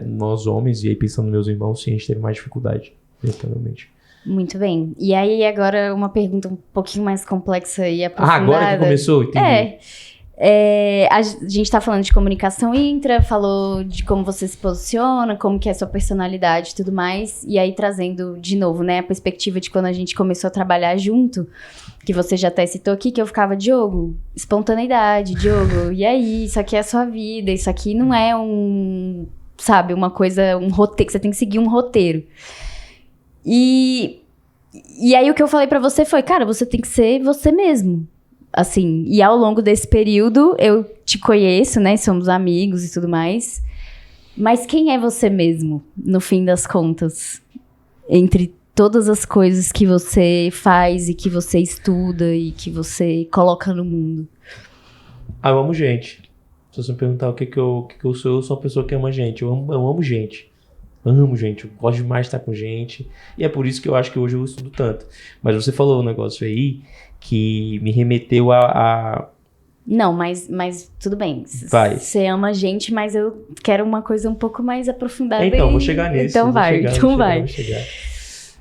nós homens, e aí pensando nos meus irmãos, sim, a gente teve mais dificuldade, inevitavelmente. Muito bem. E aí, agora, uma pergunta um pouquinho mais complexa e aprofundada. Agora que começou? Entendi. A gente tá falando de comunicação intra, falou de como você se posiciona, como que é a sua personalidade e tudo mais, e aí trazendo de novo, né, a perspectiva de quando a gente começou a trabalhar junto, que você já até citou aqui, que eu ficava, Diogo, espontaneidade, Diogo, e aí, isso aqui é a sua vida, isso aqui não é uma coisa, um roteiro, que você tem que seguir um roteiro. E aí o que eu falei pra você foi, cara, você tem que ser você mesmo. Assim, e ao longo desse período, eu te conheço, né? Somos amigos e tudo mais. Mas quem é você mesmo, no fim das contas? Entre todas as coisas que você faz e que você estuda e que você coloca no mundo. Eu amo gente. Se você me perguntar o que eu sou uma pessoa que ama gente. Eu amo gente. Amo gente, eu gosto demais de estar com gente. E é por isso que eu acho que hoje eu estudo tanto. Mas você falou um negócio aí que me remeteu a... Não, mas tudo bem. Vai. Você ama gente, mas eu quero uma coisa um pouco mais aprofundada. Então, vou chegar nisso. Então vai.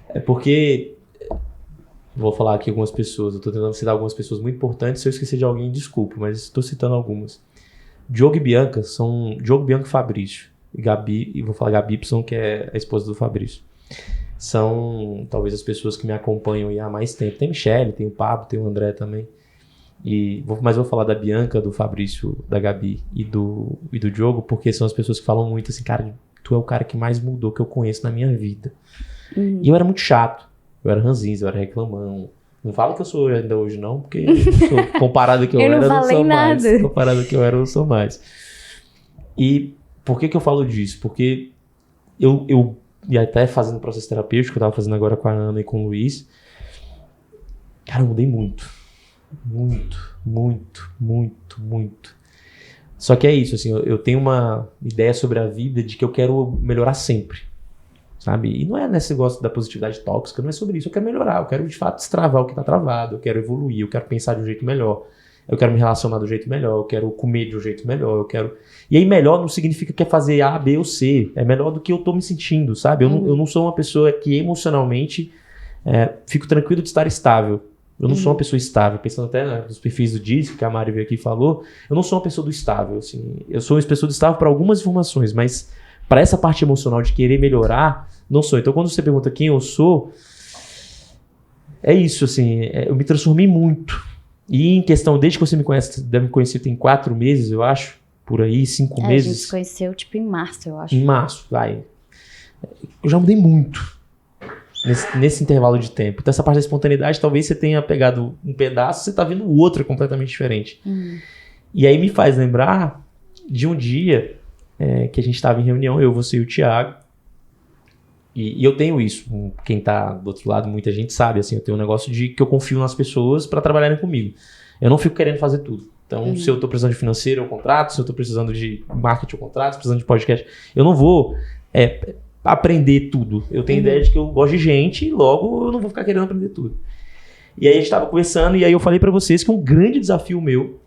É porque... Vou falar aqui algumas pessoas. Eu tô tentando citar algumas pessoas muito importantes. Se eu esquecer de alguém, desculpa. Mas estou citando algumas. Diogo e Bianca e Fabrício. E Gabi, e vou falar Gabi Y, que é a esposa do Fabrício. São talvez as pessoas que me acompanham há mais tempo. Tem Michele, tem o Pablo, tem o André também. Mas vou falar da Bianca, do Fabrício, da Gabi e do Diogo, porque são as pessoas que falam muito assim, cara, tu é o cara que mais mudou que eu conheço na minha vida. E eu era muito chato, eu era ranzinza, eu era reclamão, Não fala que eu sou ainda hoje, não, porque eu sou, comparado ao que eu era, eu não sou mais. Comparado ao que eu era, eu não sou mais. E por que eu falo disso? Porque eu e até fazendo processo terapêutico, que eu tava fazendo agora com a Ana e com o Luiz, cara, eu mudei muito. Muito. Só que é isso, assim, eu tenho uma ideia sobre a vida de que eu quero melhorar sempre, sabe? E não é nesse negócio da positividade tóxica, não é sobre isso. Eu quero melhorar, eu quero de fato destravar o que tá travado, eu quero evoluir, eu quero pensar de um jeito melhor, eu quero me relacionar do jeito melhor, eu quero comer de um jeito melhor, eu quero... E aí melhor não significa que é fazer A, B ou C, é melhor do que eu tô me sentindo, sabe? Eu não sou uma pessoa que emocionalmente fico tranquilo de estar estável. Eu não sou uma pessoa estável, pensando até nos perfis do Disque, que a Mari veio aqui e falou, eu não sou uma pessoa do estável, assim, eu sou uma pessoa do estável para algumas informações, mas para essa parte emocional de querer melhorar, não sou. Então quando você pergunta quem eu sou, é isso, assim, eu me transformei muito. E em questão, desde que você me conhece, deve me conhecer tem 4 meses, eu acho, por aí, 5 meses. A gente se conheceu, tipo, em março, eu acho. Em março, vai. Eu já mudei muito. Nesse intervalo de tempo. Então essa parte da espontaneidade, talvez você tenha pegado um pedaço, você tá vendo o outro completamente diferente. E aí me faz lembrar de um dia que a gente estava em reunião, eu, você e o Thiago, e eu tenho isso, quem tá do outro lado, muita gente sabe, assim, eu tenho um negócio de que eu confio nas pessoas para trabalharem comigo. Eu não fico querendo fazer tudo. Então, se eu tô precisando de financeiro, eu contrato, se eu tô precisando de marketing, eu contrato, se precisando de podcast, eu não vou... aprender tudo. Eu tenho ideia de que eu gosto de gente e logo eu não vou ficar querendo aprender tudo. E aí a gente tava conversando e aí eu falei pra vocês que um grande desafio meu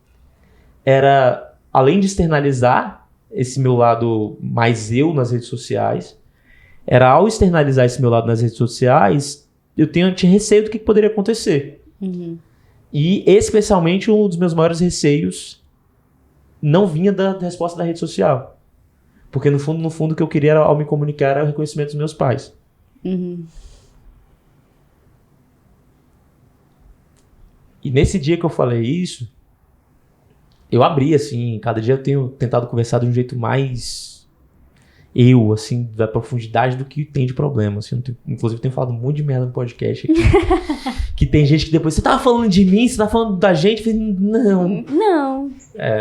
era, além de externalizar esse meu lado mais eu nas redes sociais, era ao externalizar esse meu lado nas redes sociais, eu tinha receio do que poderia acontecer. E especialmente um dos meus maiores receios não vinha da resposta da rede social. Porque no fundo o que eu queria ao me comunicar era o reconhecimento dos meus pais. E nesse dia que eu falei isso, eu abri, assim, cada dia eu tenho tentado conversar de um jeito mais assim, da profundidade do que tem de problema, assim. Inclusive, eu tenho falado muito de merda no podcast aqui. Que tem gente que depois, você tava falando de mim, você tava falando da gente? Eu falei, não.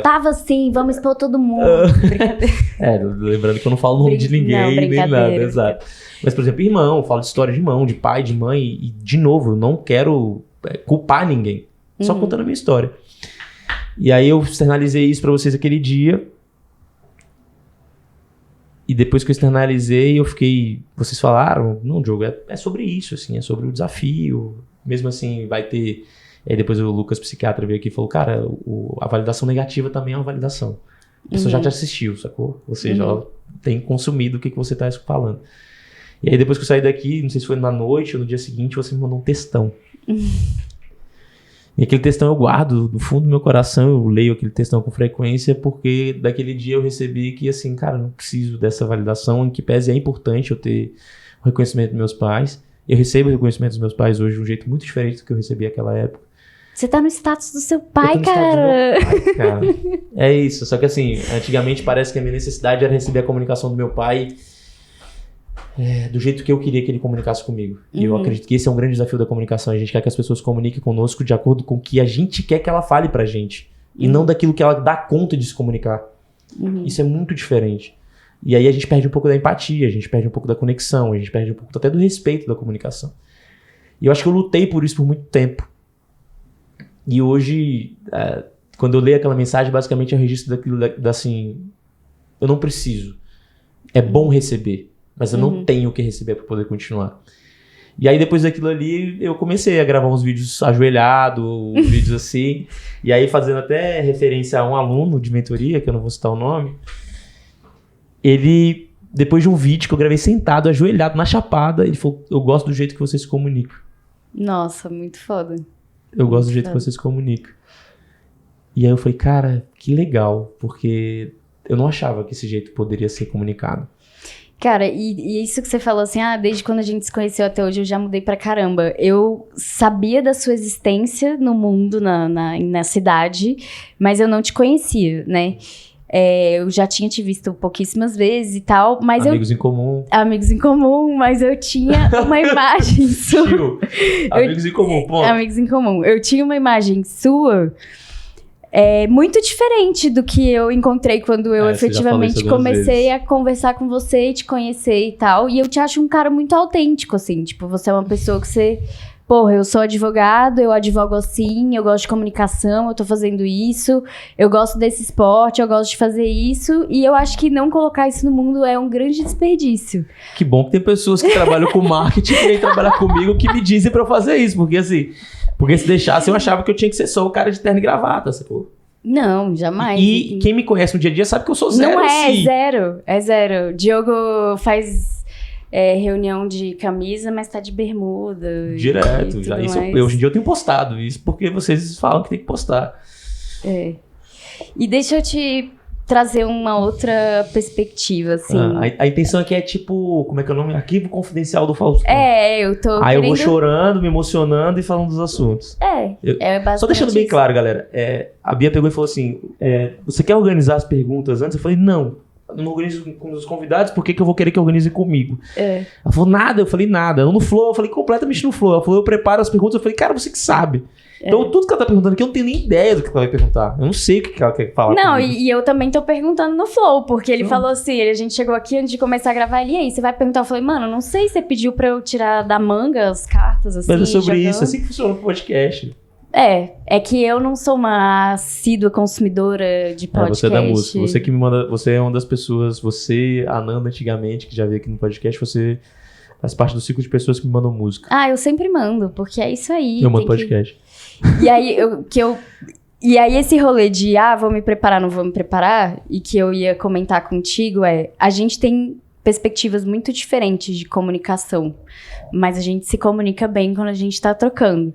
Tava assim, vamos expor todo mundo. Brincadeira. Lembrando que eu não falo o nome de ninguém, nem nada, exato. Mas, por exemplo, irmão, eu falo de história de irmão, de pai, de mãe, e de novo, eu não quero culpar ninguém, só contando a minha história. E aí eu externalizei isso pra vocês aquele dia. E depois que eu externalizei, eu fiquei... Vocês falaram, não, Diogo, é sobre isso, assim, é sobre o desafio. Mesmo assim, vai ter... Aí depois o Lucas, psiquiatra, veio aqui e falou, cara, a validação negativa também é uma validação. A pessoa já te assistiu, sacou? Ou seja, ela tem consumido o que você tá falando. E aí depois que eu saí daqui, não sei se foi na noite ou no dia seguinte, você me mandou um textão. E aquele textão eu guardo do fundo do meu coração, eu leio aquele textão com frequência, porque daquele dia eu recebi que, assim, cara, não preciso dessa validação, em que pese é importante eu ter o reconhecimento dos meus pais. Eu recebo o reconhecimento dos meus pais hoje de um jeito muito diferente do que eu recebi naquela época. Você tá no status do seu pai, cara. É isso, só que assim, antigamente parece que a minha necessidade era receber a comunicação do meu pai do jeito que eu queria que ele comunicasse comigo. E eu acredito que esse é um grande desafio da comunicação. A gente quer que as pessoas comuniquem conosco de acordo com o que a gente quer que ela fale pra gente. E não daquilo que ela dá conta de se comunicar. Isso é muito diferente. E aí a gente perde um pouco da empatia, a gente perde um pouco da conexão, a gente perde um pouco até do respeito da comunicação. E eu acho que eu lutei por isso por muito tempo. E hoje, quando eu leio aquela mensagem, basicamente é um registro daquilo assim, eu não preciso. É bom receber, mas eu não tenho o que receber para poder continuar. E aí depois daquilo ali, eu comecei a gravar uns vídeos ajoelhado, vídeos assim, e aí fazendo até referência a um aluno de mentoria, que eu não vou citar o nome, ele, depois de um vídeo que eu gravei sentado, ajoelhado na chapada, ele falou, eu gosto do jeito que você se comunica. Nossa, muito foda. Eu gosto do jeito que você se comunica. E aí eu falei, cara, que legal, porque eu não achava que esse jeito poderia ser comunicado. Cara, e isso que você falou assim, desde quando a gente se conheceu até hoje eu já mudei pra caramba. Eu sabia da sua existência no mundo, na cidade, mas eu não te conhecia, né? Eu já tinha te visto pouquíssimas vezes e tal, mas Amigos em comum. Amigos em comum, mas eu tinha uma imagem sua. Tio, amigos em comum, ponto. Amigos em comum. Eu tinha uma imagem sua muito diferente do que eu encontrei quando eu efetivamente comecei a conversar com você e te conhecer e tal. E eu te acho um cara muito autêntico, assim. Tipo, você é uma pessoa que você... Porra, eu sou advogado, eu advogo assim, eu gosto de comunicação, eu tô fazendo isso, eu gosto desse esporte, eu gosto de fazer isso, e eu acho que não colocar isso no mundo é um grande desperdício. Que bom que tem pessoas que trabalham com marketing e vêm trabalhar comigo que me dizem pra eu fazer isso, porque assim, se deixasse eu achava que eu tinha que ser só o cara de terno e gravata, sacou? Não, jamais. E quem me conhece no dia a dia sabe que eu sou zero. Não assim. É zero. Diogo faz... reunião de camisa, mas tá de bermuda. Direto. Já, isso, hoje em dia eu tenho postado isso, porque vocês falam que tem que postar. E deixa eu te trazer uma outra perspectiva, assim. A intenção aqui é tipo, como é que é o nome? Arquivo confidencial do Faustão. Eu tô Aí eu vou chorando, me emocionando e falando dos assuntos. Basicamente só deixando bem claro, galera, a Bia pegou e falou assim, você quer organizar as perguntas antes? Eu falei, não. Eu não organizo com os convidados, por que eu vou querer que organize comigo? Ela falou, nada, eu falei, nada. No flow, eu falei, completamente no flow. Ela falou, eu preparo as perguntas, eu falei, cara, você que sabe. Então, tudo que ela tá perguntando aqui, eu não tenho nem ideia do que ela vai perguntar. Eu não sei o que ela quer falar. Não, e eu também tô perguntando no flow, porque ele falou assim, a gente chegou aqui antes de começar a gravar, e aí, você vai perguntar? Eu falei, mano, não sei se você pediu pra eu tirar da manga as cartas, assim. Mas é sobre isso, assim que funciona o podcast. É que eu não sou uma assídua consumidora de podcast. Você é da música. Você que me manda. Você é uma das pessoas. Você, a Nanda, antigamente, que já veio aqui no podcast, você faz parte do ciclo de pessoas que me mandam música. Eu sempre mando, porque é isso aí. Eu mando podcast. E aí, E aí, esse rolê de, vou me preparar, não vou me preparar, e que eu ia comentar contigo a gente tem perspectivas muito diferentes de comunicação, mas a gente se comunica bem quando a gente tá trocando.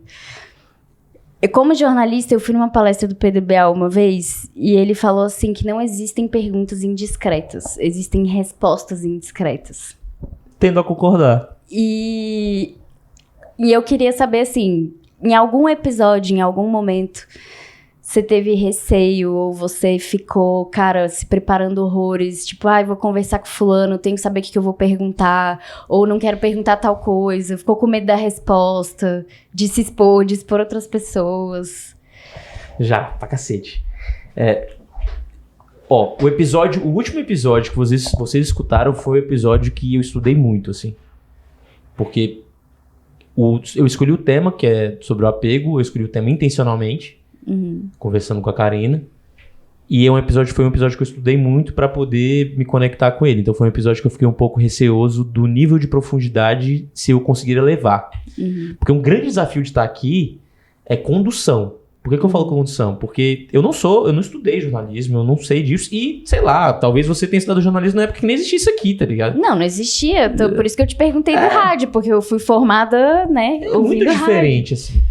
Como jornalista, eu fui numa palestra do PDBA uma vez e ele falou assim que não existem perguntas indiscretas, existem respostas indiscretas. Tendo a concordar. E eu queria saber, assim, em algum episódio, em algum momento, você teve receio ou você ficou, cara, se preparando horrores, tipo, vou conversar com fulano, tenho que saber o que eu vou perguntar, ou não quero perguntar tal coisa, ficou com medo da resposta, de se expor, de expor outras pessoas? Já, pra cacete. O último episódio que vocês escutaram foi o episódio que eu estudei muito, assim, porque eu escolhi o tema, que é sobre o apego, eu escolhi o tema intencionalmente, conversando com a Karina. E foi um episódio que eu estudei muito pra poder me conectar com ele. Então foi um episódio que eu fiquei um pouco receoso do nível de profundidade se eu conseguiria levar. Porque um grande desafio de estar aqui é condução. Por que eu falo condução? Porque eu não estudei jornalismo, eu não sei disso. E, sei lá, talvez você tenha estudado jornalismo na época que nem existia isso aqui, tá ligado? Não existia. Por isso que eu te perguntei do rádio, porque eu fui formada, né, ouvindo muito diferente, rádio. Assim.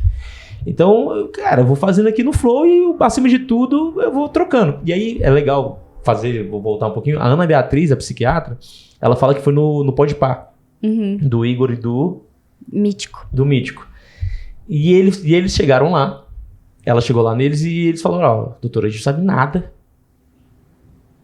Então, cara, eu vou fazendo aqui no flow e, acima de tudo, eu vou trocando. E aí, é legal vou voltar um pouquinho. A Ana Beatriz, a psiquiatra, ela fala que foi no Podpah, do Igor e do... Mítico. Do Mítico. E eles chegaram lá, ela chegou lá neles e eles falaram, doutora, a gente não sabe nada.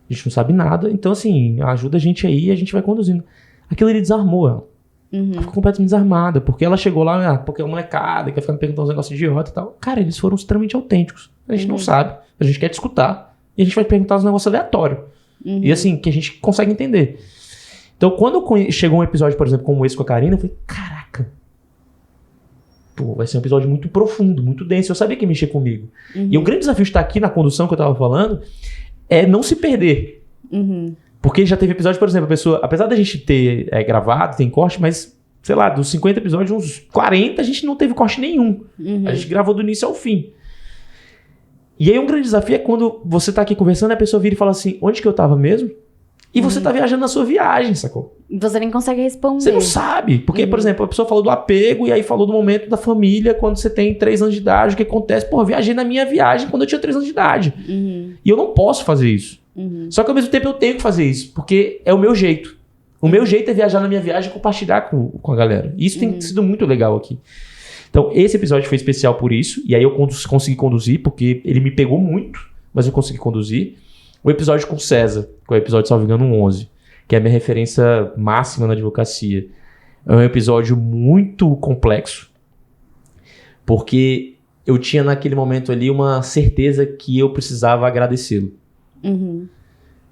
A gente não sabe nada, então, assim, ajuda a gente aí e a gente vai conduzindo. Aquilo ele desarmou ela. Ela ficou completamente desarmada, porque ela chegou lá, porque é uma molecada, quer ficar me perguntando uns negócios idiota e tal. Cara, eles foram extremamente autênticos. A gente não sabe, a gente quer te escutar e a gente vai perguntar uns negócios aleatórios. E assim, que a gente consegue entender. Então, quando chegou um episódio, por exemplo, como esse com a Karina, eu falei, caraca, vai ser um episódio muito profundo, muito denso. Eu sabia que ia mexer comigo. E o grande desafio de estar aqui na condução que eu tava falando é não se perder. Porque já teve episódio, por exemplo, a pessoa, apesar da gente ter gravado, tem corte, mas, sei lá, dos 50 episódios, uns 40, a gente não teve corte nenhum. A gente gravou do início ao fim. E aí um grande desafio é quando você tá aqui conversando e a pessoa vira e fala assim, onde que eu tava mesmo? E você tá viajando na sua viagem, sacou? Você nem consegue responder. Você não sabe. Porque, por exemplo, a pessoa falou do apego e aí falou do momento da família quando você tem 3 anos de idade, o que acontece? Eu viajei na minha viagem quando eu tinha 3 anos de idade. E eu não posso fazer isso. Só que ao mesmo tempo eu tenho que fazer isso, porque é o meu jeito. O meu jeito é viajar na minha viagem e compartilhar com a galera. E isso tem sido muito legal aqui. Então, esse episódio foi especial por isso, e aí eu consegui conduzir, porque ele me pegou muito, mas eu consegui conduzir. O episódio com o César, que é o episódio, salvo engano, 11, que é a minha referência máxima na advocacia. É um episódio muito complexo, porque eu tinha naquele momento ali uma certeza que eu precisava agradecê-lo. Uhum.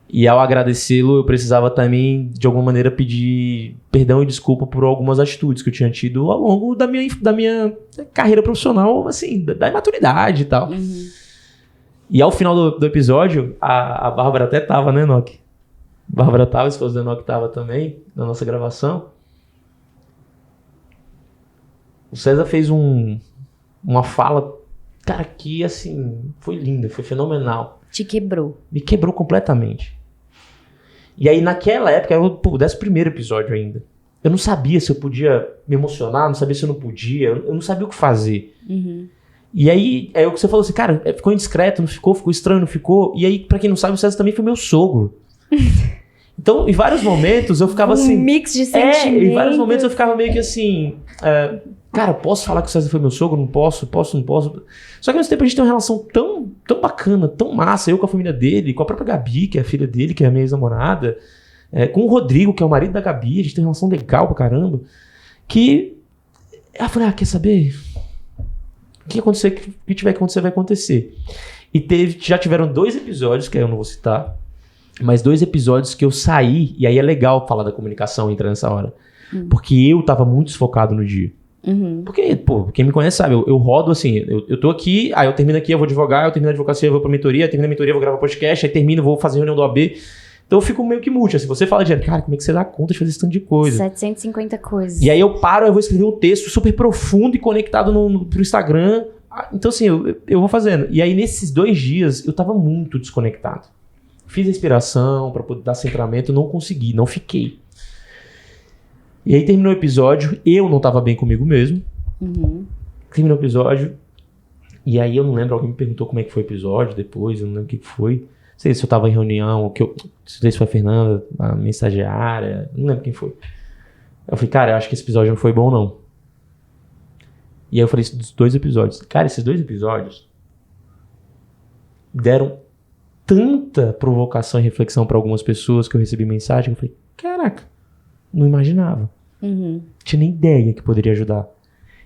E ao agradecê-lo, eu precisava também, de alguma maneira, pedir perdão e desculpa por algumas atitudes que eu tinha tido ao longo da minha carreira profissional, assim, da imaturidade e tal. Uhum. E ao final do episódio, a Bárbara até tava, né, Enoque? Bárbara tava, a esposa do Enoque tava também, na nossa gravação. O César fez uma fala, cara, que, assim, foi linda, foi fenomenal. Te quebrou. Me quebrou completamente. E aí, naquela época, eu 11º episódio ainda. Eu não sabia se eu podia me emocionar, não sabia se eu não podia, eu não sabia o que fazer. Uhum. E aí, é o que você falou assim, cara, ficou indiscreto, não ficou, ficou estranho, não ficou. E aí, pra quem não sabe, o César também foi meu sogro. Então, em vários momentos, eu ficava assim... Um mix de sentimentos. Em vários momentos eu ficava meio que assim... cara, posso falar que o César foi meu sogro? Não posso, não posso. Só que ao mesmo tempo a gente tem uma relação tão bacana, tão massa. Eu com a família dele, com a própria Gabi, que é a filha dele, que é a minha ex-namorada. Com o Rodrigo, que é o marido da Gabi. A gente tem uma relação legal pra caramba. Que... eu falei, quer saber? O que acontecer, o que tiver que acontecer, vai acontecer. E já tiveram 2 episódios, que aí eu não vou citar, mas 2 episódios que eu saí, e aí é legal falar da comunicação entrar nessa hora. Porque eu tava muito desfocado no dia. Uhum. Porque, quem me conhece sabe, eu rodo assim, eu tô aqui, aí eu termino aqui, eu vou advogar, eu termino a advocacia, eu vou pra mentoria, eu termino a mentoria, eu vou gravar podcast, aí termino, vou fazer reunião do AB. Então eu fico meio que multi, assim, você fala de cara, como é que você dá conta de fazer esse tanto de coisa? 750 coisas. E aí eu paro, eu vou escrever um texto super profundo e conectado pro Instagram. Então assim, eu vou fazendo. E aí nesses 2 dias eu tava muito desconectado. Fiz a inspiração pra poder dar centramento, não consegui, não fiquei. E aí terminou o episódio, eu não tava bem comigo mesmo. Uhum. Terminou o episódio, e aí eu não lembro, alguém me perguntou como é que foi o episódio depois, eu não lembro o que foi. Não sei se eu tava em reunião, não sei se foi a Fernanda, a minha estagiária, não lembro quem foi. Eu falei, cara, eu acho que esse episódio não foi bom, não. E aí eu falei isso dos 2 episódios. Cara, esses 2 episódios deram tanta provocação e reflexão pra algumas pessoas que eu recebi mensagem, que eu falei, caraca, não imaginava. Uhum. Tinha nem ideia que poderia ajudar.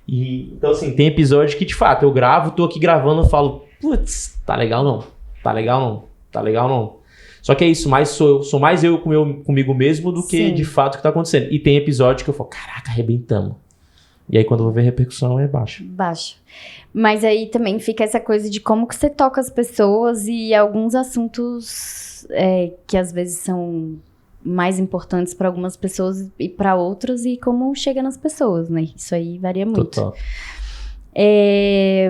E, então, assim, tem episódio que, de fato, eu gravo, tô aqui gravando, eu falo, putz, tá legal não, tá legal não, tá legal não. Só que é isso, sou mais eu comigo mesmo do que, Sim. de fato, o que tá acontecendo. E tem episódio que eu falo, caraca, arrebentamos. E aí, quando eu vou ver a repercussão, é baixa. Baixa. Mas aí também fica essa coisa de como que você toca as pessoas e alguns assuntos que às vezes são mais importantes para algumas pessoas e para outras, e como chega nas pessoas, né? Isso aí varia muito. Total.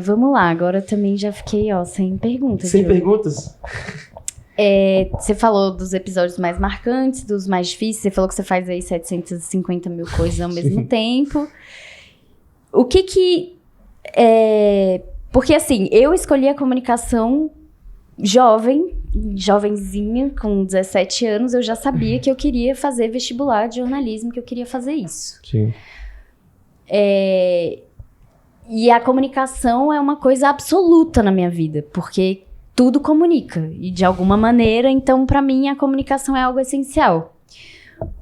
Vamos lá, agora também já fiquei, sem perguntas. Sem Diogo. perguntas? Você falou dos episódios mais marcantes, dos mais difíceis, você falou que você faz aí 750 mil coisas ao mesmo tempo. O que porque assim, eu escolhi a comunicação jovenzinha, com 17 anos, eu já sabia que eu queria fazer vestibular de jornalismo, que eu queria fazer isso. Sim. E a comunicação é uma coisa absoluta na minha vida, porque tudo comunica, e de alguma maneira, então, pra mim, a comunicação é algo essencial.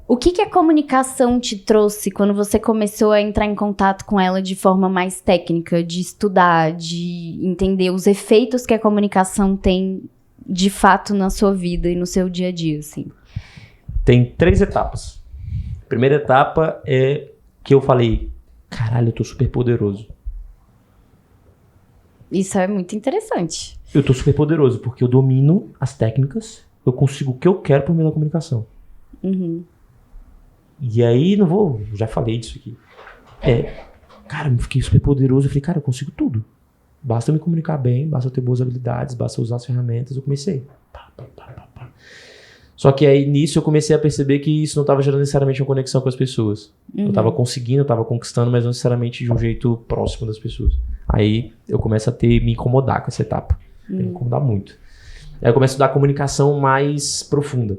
O que a comunicação te trouxe quando você começou a entrar em contato com ela de forma mais técnica, de estudar, de entender os efeitos que a comunicação tem de fato na sua vida e no seu dia a dia, assim? Tem 3 etapas. A primeira etapa é que eu falei, caralho, eu tô super poderoso. Isso é muito interessante. Eu tô super poderoso porque eu domino as técnicas, eu consigo o que eu quero por meio da comunicação. Uhum. E aí, já falei disso aqui. Cara, eu fiquei super poderoso. Eu falei, cara, eu consigo tudo. Basta eu me comunicar bem, basta eu ter boas habilidades, basta eu usar as ferramentas. Eu comecei. Só que aí, nisso, eu comecei a perceber que isso não estava gerando necessariamente uma conexão com as pessoas. Uhum. Eu estava conseguindo, eu estava conquistando, mas não necessariamente de um jeito próximo das pessoas. Aí, eu começo a me incomodar com essa etapa. Me incomodar muito. Aí, eu começo a estudar comunicação mais profunda.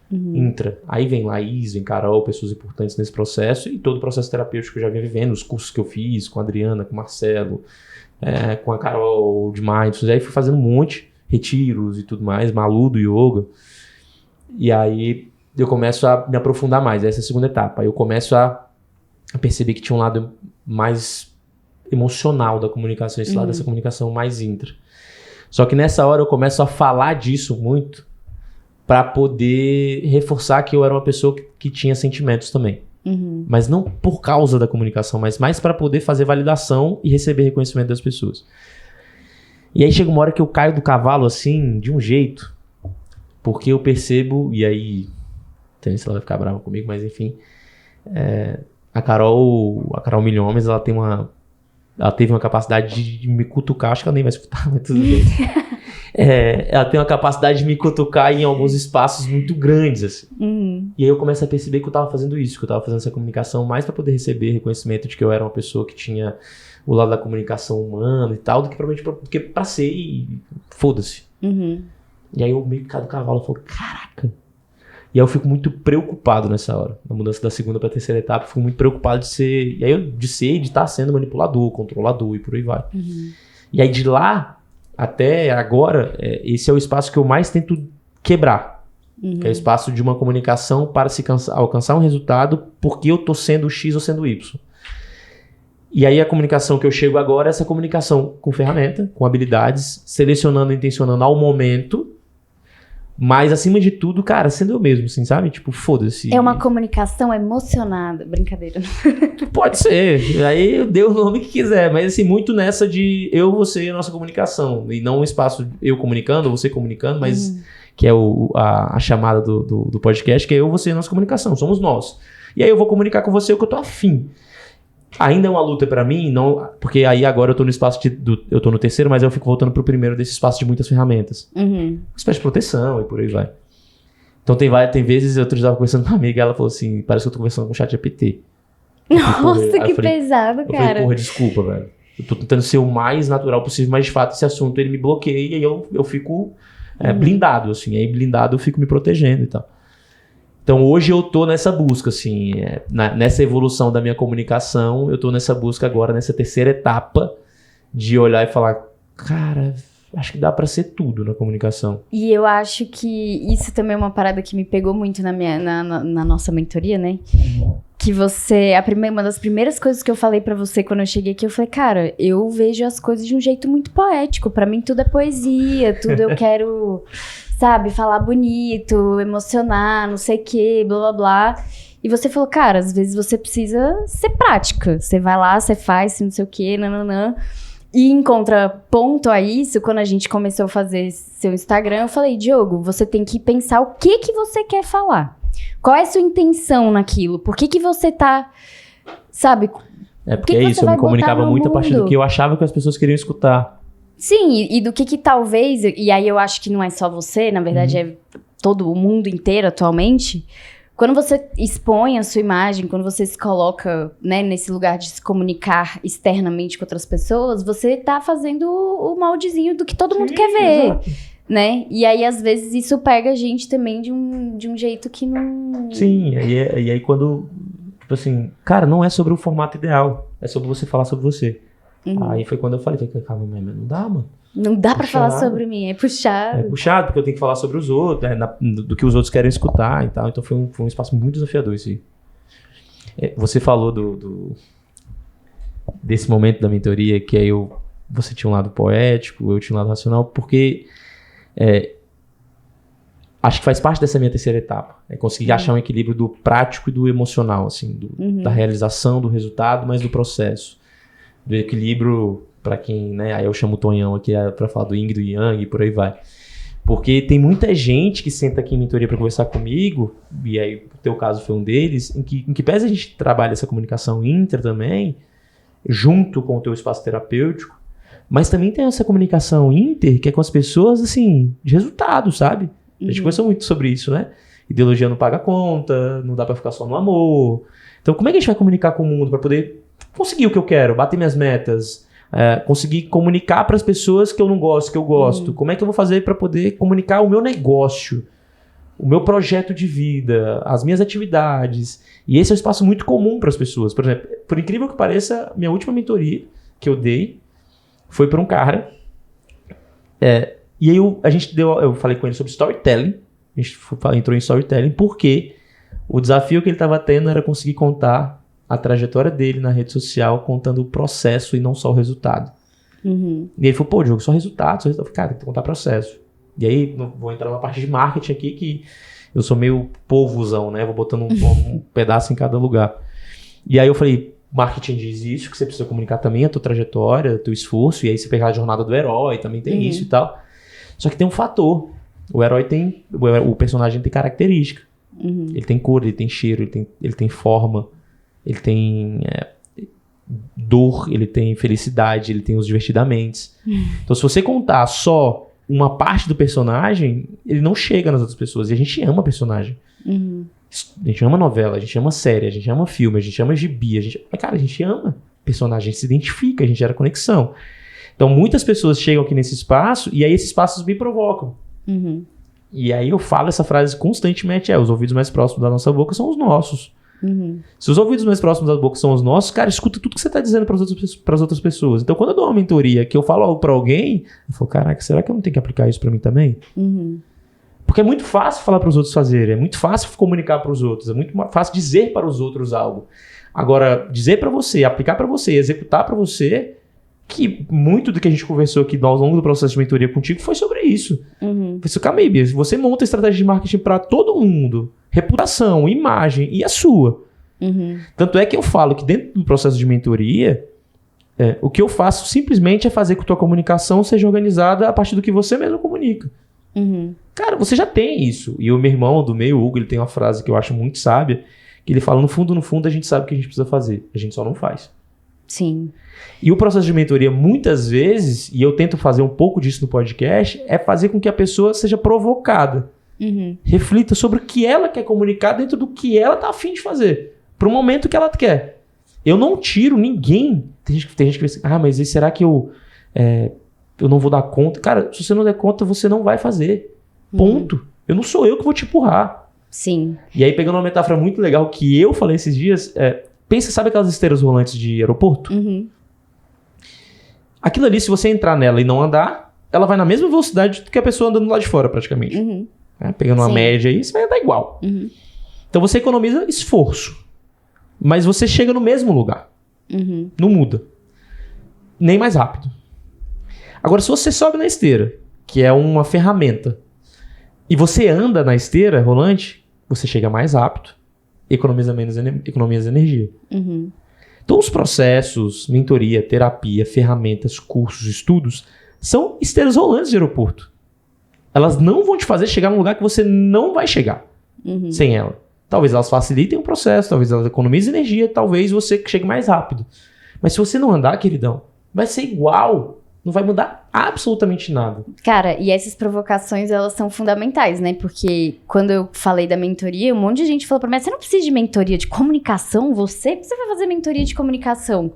Intra. Aí vem Laís, vem Carol, pessoas importantes nesse processo, e todo o processo terapêutico que eu já venho vivendo, os cursos que eu fiz com a Adriana, com o Marcelo, com a Carol de Mindfulness, aí fui fazendo um monte, retiros e tudo mais, Malu do yoga. E aí eu começo a me aprofundar mais, essa é a segunda etapa. Aí eu começo a perceber que tinha um lado mais emocional da comunicação, esse lado dessa comunicação mais intra. Só que nessa hora eu começo a falar disso muito para poder reforçar que eu era uma pessoa que tinha sentimentos também. Mas não por causa da comunicação, mas mais para poder fazer validação e receber reconhecimento das pessoas. E aí chega uma hora que eu caio do cavalo assim, de um jeito, porque eu percebo, e aí, não sei se ela vai ficar brava comigo, mas enfim, a Carol Milhomes, ela teve uma capacidade de me cutucar, acho que ela nem vai escutar, mas tudo bem. Ela tem uma capacidade de me cutucar em alguns espaços muito grandes, assim. E aí eu começo a perceber que eu tava fazendo isso, que eu tava fazendo essa comunicação mais para poder receber reconhecimento de que eu era uma pessoa que tinha o lado da comunicação humana e tal, do que provavelmente porque pra ser e foda-se. E aí eu meio que caio do cavalo e falo, caraca. E aí eu fico muito preocupado nessa hora, na mudança da segunda pra terceira etapa, eu fico muito preocupado de ser, de estar sendo manipulador, controlador e por aí vai. E aí de lá até agora, esse é o espaço que eu mais tento quebrar. Que é o espaço de uma comunicação para alcançar um resultado porque eu tô sendo X ou sendo Y. E aí a comunicação que eu chego agora é essa comunicação com ferramenta, com habilidades, selecionando e intencionando ao momento, mas acima de tudo, cara, sendo eu mesmo, assim, sabe? Tipo, foda-se. É uma comunicação emocionada. Brincadeira. Pode ser. Aí dê o nome que quiser, mas assim, muito nessa de eu, você e a nossa comunicação. E não um espaço eu comunicando, ou você comunicando, mas que é a chamada do podcast, que é eu, você e a nossa comunicação. Somos nós. E aí eu vou comunicar com você o que eu tô afim. Ainda é uma luta pra mim, não, porque aí agora eu tô no espaço eu tô no terceiro, mas eu fico voltando pro primeiro desse espaço de muitas ferramentas. Espécie de proteção e por aí vai. Então tem vezes, outro dia eu tava conversando com uma amiga, ela falou assim, parece que eu tô conversando com o ChatGPT. Nossa, que pesado, cara. Eu falei, porra, desculpa, velho. Eu tô tentando ser o mais natural possível, mas de fato esse assunto ele me bloqueia e aí eu fico blindado, assim. Aí blindado eu fico me protegendo e tal. Então hoje eu tô nessa busca, assim, nessa evolução da minha comunicação, eu tô nessa busca agora, nessa terceira etapa de olhar e falar, cara, acho que dá pra ser tudo na comunicação. E eu acho que isso também é uma parada que me pegou muito na nossa mentoria, né? Que uma das primeiras coisas que eu falei pra você quando eu cheguei aqui, eu falei, cara, eu vejo as coisas de um jeito muito poético, pra mim tudo é poesia, tudo eu quero... sabe, falar bonito, emocionar, não sei o que, blá, blá, blá. E você falou, cara, às vezes você precisa ser prática. Você vai lá, você faz, não sei o que, nananã. E em contraponto a isso, quando a gente começou a fazer seu Instagram, eu falei, Diogo, você tem que pensar o que você quer falar. Qual é a sua intenção naquilo? Por que você tá, sabe... porque é isso, eu me comunicava muito a partir do que eu achava que as pessoas queriam escutar. Sim, e do que talvez, e aí eu acho que não é só você, na verdade é todo o mundo inteiro atualmente, quando você expõe a sua imagem, quando você se coloca, né, nesse lugar de se comunicar externamente com outras pessoas, você tá fazendo o moldezinho do que todo mundo quer ver, exato. Né? E aí às vezes isso pega a gente também de um jeito que não... Sim, e aí quando, tipo assim, cara, não é sobre o formato ideal, é sobre você falar sobre você. Aí foi quando eu falei, calma, não dá, mano. Não dá pra falar sobre mim, é puxado. É puxado, porque eu tenho que falar sobre os outros, do que os outros querem escutar e tal. Então foi um espaço muito desafiador isso aí. Você falou desse momento da mentoria, que aí você tinha um lado poético, eu tinha um lado racional, porque acho que faz parte dessa minha terceira etapa. É conseguir achar um equilíbrio do prático e do emocional, assim, da realização, do resultado, mas do processo. Do equilíbrio, pra quem, né, aí eu chamo o Tonhão aqui pra falar do Yin e do Yang e por aí vai. Porque tem muita gente que senta aqui em mentoria pra conversar comigo, e aí o teu caso foi um deles, em que pese a gente trabalha essa comunicação intra também, junto com o teu espaço terapêutico, mas também tem essa comunicação inter, que é com as pessoas, assim, de resultado, sabe? A gente conversou muito sobre isso, né? Ideologia não paga conta, não dá pra ficar só no amor. Então como é que a gente vai comunicar com o mundo pra poder conseguir o que eu quero, bater minhas metas, conseguir comunicar para as pessoas que eu não gosto, que eu gosto. Como é que eu vou fazer para poder comunicar o meu negócio, o meu projeto de vida, as minhas atividades? E esse é um espaço muito comum para as pessoas. Por exemplo, por incrível que pareça, minha última mentoria que eu dei foi para um cara E aí eu falei com ele sobre storytelling. A gente entrou em storytelling porque o desafio que ele estava tendo era conseguir contar a trajetória dele na rede social, contando o processo e não só o resultado. Uhum. E ele falou, pô, Diogo, só resultado. Eu falei, cara, tem que contar processo. E aí, vou entrar na parte de marketing aqui, que eu sou meio polvozão, né? Vou botando um pedaço em cada lugar. E aí eu falei, marketing diz isso, que você precisa comunicar também a tua trajetória, o teu esforço, e aí você pegar a jornada do herói, também tem isso e tal. Só que tem um fator. O personagem tem característica. Uhum. Ele tem cor, ele tem cheiro, ele tem forma, ele tem dor, ele tem felicidade, ele tem os divertidamente. Então, se você contar só uma parte do personagem, ele não chega nas outras pessoas. E a gente ama personagem. Uhum. A gente ama novela, a gente ama série, a gente ama filme, a gente ama gibi. A gente ama personagem, a gente se identifica, a gente gera conexão. Então, muitas pessoas chegam aqui nesse espaço e aí esses espaços me provocam. Uhum. E aí eu falo essa frase constantemente, os ouvidos mais próximos da nossa boca são os nossos. Uhum. Se os ouvidos mais próximos da boca são os nossos, cara, escuta tudo que você tá dizendo pras outras pessoas. Então, quando eu dou uma mentoria que eu falo algo pra alguém, eu falo, caraca, será que eu não tenho que aplicar isso pra mim também? Uhum. Porque é muito fácil falar pros outros fazerem, é muito fácil comunicar pros outros, é muito fácil dizer para os outros algo. Agora, dizer pra você, aplicar pra você, executar pra você, que muito do que a gente conversou aqui ao longo do processo de mentoria contigo foi sobre isso. Uhum. Foi isso, calma aí, Bia, você monta estratégia de marketing pra todo mundo, reputação, imagem e a sua. Uhum. Tanto é que eu falo que dentro do processo de mentoria, o que eu faço simplesmente é fazer com que a tua comunicação seja organizada a partir do que você mesmo comunica. Uhum. Cara, você já tem isso. E o meu irmão do meio, Hugo, ele tem uma frase que eu acho muito sábia, que ele fala, no fundo, a gente sabe o que a gente precisa fazer, a gente só não faz. Sim. E o processo de mentoria, muitas vezes, e eu tento fazer um pouco disso no podcast, é fazer com que a pessoa seja provocada. Uhum. Reflita sobre o que ela quer comunicar dentro do que ela tá afim de fazer. Pro momento que ela quer. Eu não tiro ninguém. Tem gente que pensa, mas será que eu não vou dar conta? Cara, se você não der conta, você não vai fazer. Ponto. Não sou eu que vou te empurrar. Sim. E aí, pegando uma metáfora muito legal que eu falei esses dias, pensa, sabe aquelas esteiras rolantes de aeroporto? Uhum. Aquilo ali, se você entrar nela e não andar, ela vai na mesma velocidade do que a pessoa andando lá de fora, praticamente. Uhum. Pegando uma Sim. média aí, você vai andar igual. Uhum. Então você economiza esforço. Mas você chega no mesmo lugar. Uhum. Não muda. Nem mais rápido. Agora, se você sobe na esteira, que é uma ferramenta, e você anda na esteira rolante, você chega mais rápido, economiza energia. Uhum. Então, os processos, mentoria, terapia, ferramentas, cursos, estudos, são esteiras rolantes de aeroporto. Elas não vão te fazer chegar num lugar que você não vai chegar sem ela. Talvez elas facilitem o processo, talvez elas economizem energia, talvez você chegue mais rápido. Mas se você não andar, queridão, vai ser igual. Não vai mudar absolutamente nada. Cara, e essas provocações, elas são fundamentais, né? Porque quando eu falei da mentoria, um monte de gente falou pra mim, você não precisa de mentoria de comunicação? Você vai fazer mentoria de comunicação?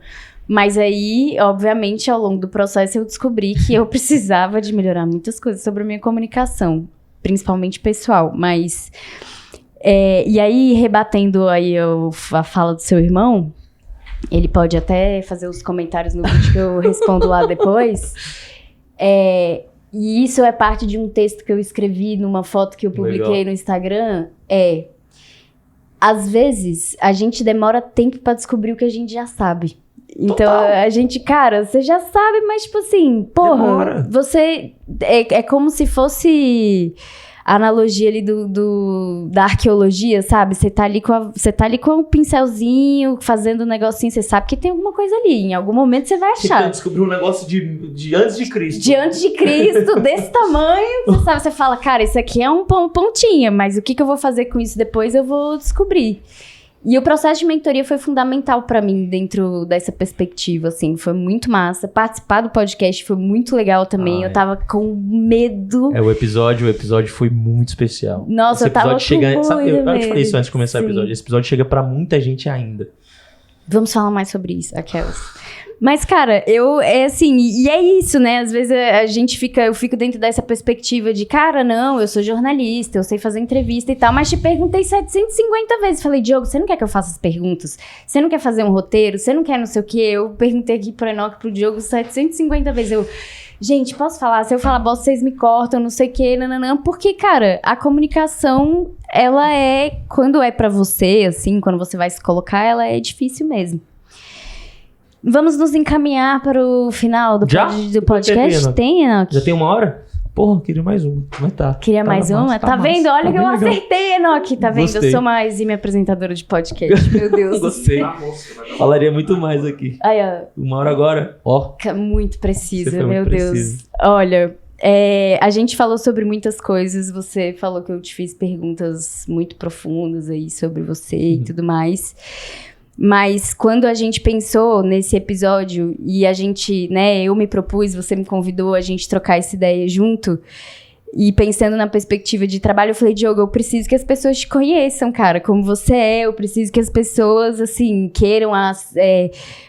Mas aí, obviamente, ao longo do processo, eu descobri que eu precisava de melhorar muitas coisas sobre a minha comunicação, principalmente pessoal. Mas, e aí, rebatendo aí a fala do seu irmão, ele pode até fazer os comentários no vídeo que eu respondo lá depois. E isso é parte de um texto que eu escrevi numa foto que eu publiquei no Instagram. Às vezes, a gente demora tempo pra descobrir o que a gente já sabe. Então, Total. a gente, cara, você já sabe, mas tipo assim, porra, Demora. você... É como se fosse a analogia ali da arqueologia, sabe? Você tá ali com um pincelzinho, fazendo um negocinho, você sabe que tem alguma coisa ali. Em algum momento você vai achar. Você descobriu um negócio de antes de Cristo. De antes de Cristo, desse tamanho, você sabe, você fala, cara, isso aqui é um pontinha, mas o que eu vou fazer com isso depois eu vou descobrir. E o processo de mentoria foi fundamental pra mim dentro dessa perspectiva, assim, foi muito massa. Participar do podcast foi muito legal também, eu tava com medo. O episódio foi muito especial. Nossa, eu tava com muito sabe, eu te falei isso medo. antes de começar o episódio. Esse episódio chega pra muita gente ainda. Vamos falar mais sobre isso, aquelas. Mas, cara, é assim, e é isso, né? Às vezes eu fico dentro dessa perspectiva de, cara, não, eu sou jornalista, eu sei fazer entrevista e tal, mas te perguntei 750 vezes. Falei, Diogo, você não quer que eu faça as perguntas? Você não quer fazer um roteiro? Você não quer não sei o quê? Eu perguntei aqui pro Enoque, pro Diogo, 750 vezes. Gente, posso falar? Se eu falar bosta, vocês me cortam, não sei o quê, nananã. Porque, cara, a comunicação, ela quando é pra você, assim, quando você vai se colocar, ela é difícil mesmo. Vamos nos encaminhar para o final do podcast? Tem, Enoque? Já tem 1 hora? Porra, queria mais uma. Mas tá. Queria mais uma? Tá vendo? Olha que eu acertei, Enoque. Tá vendo? Gostei. Eu sou uma exímia apresentadora de podcast. Meu Deus. Gostei. Falaria muito mais aqui. Aí, ó. 1 hora agora. Ó. Muito precisa, Você foi meu muito Deus. precisa. Olha, a gente falou sobre muitas coisas. Você falou que eu te fiz perguntas muito profundas aí sobre você e tudo mais. Mas quando a gente pensou nesse episódio e a gente, né, eu me propus, você me convidou a gente trocar essa ideia junto, e pensando na perspectiva de trabalho, eu falei, Diogo, eu preciso que as pessoas te conheçam, cara, como você é, eu preciso que as pessoas, assim, queiram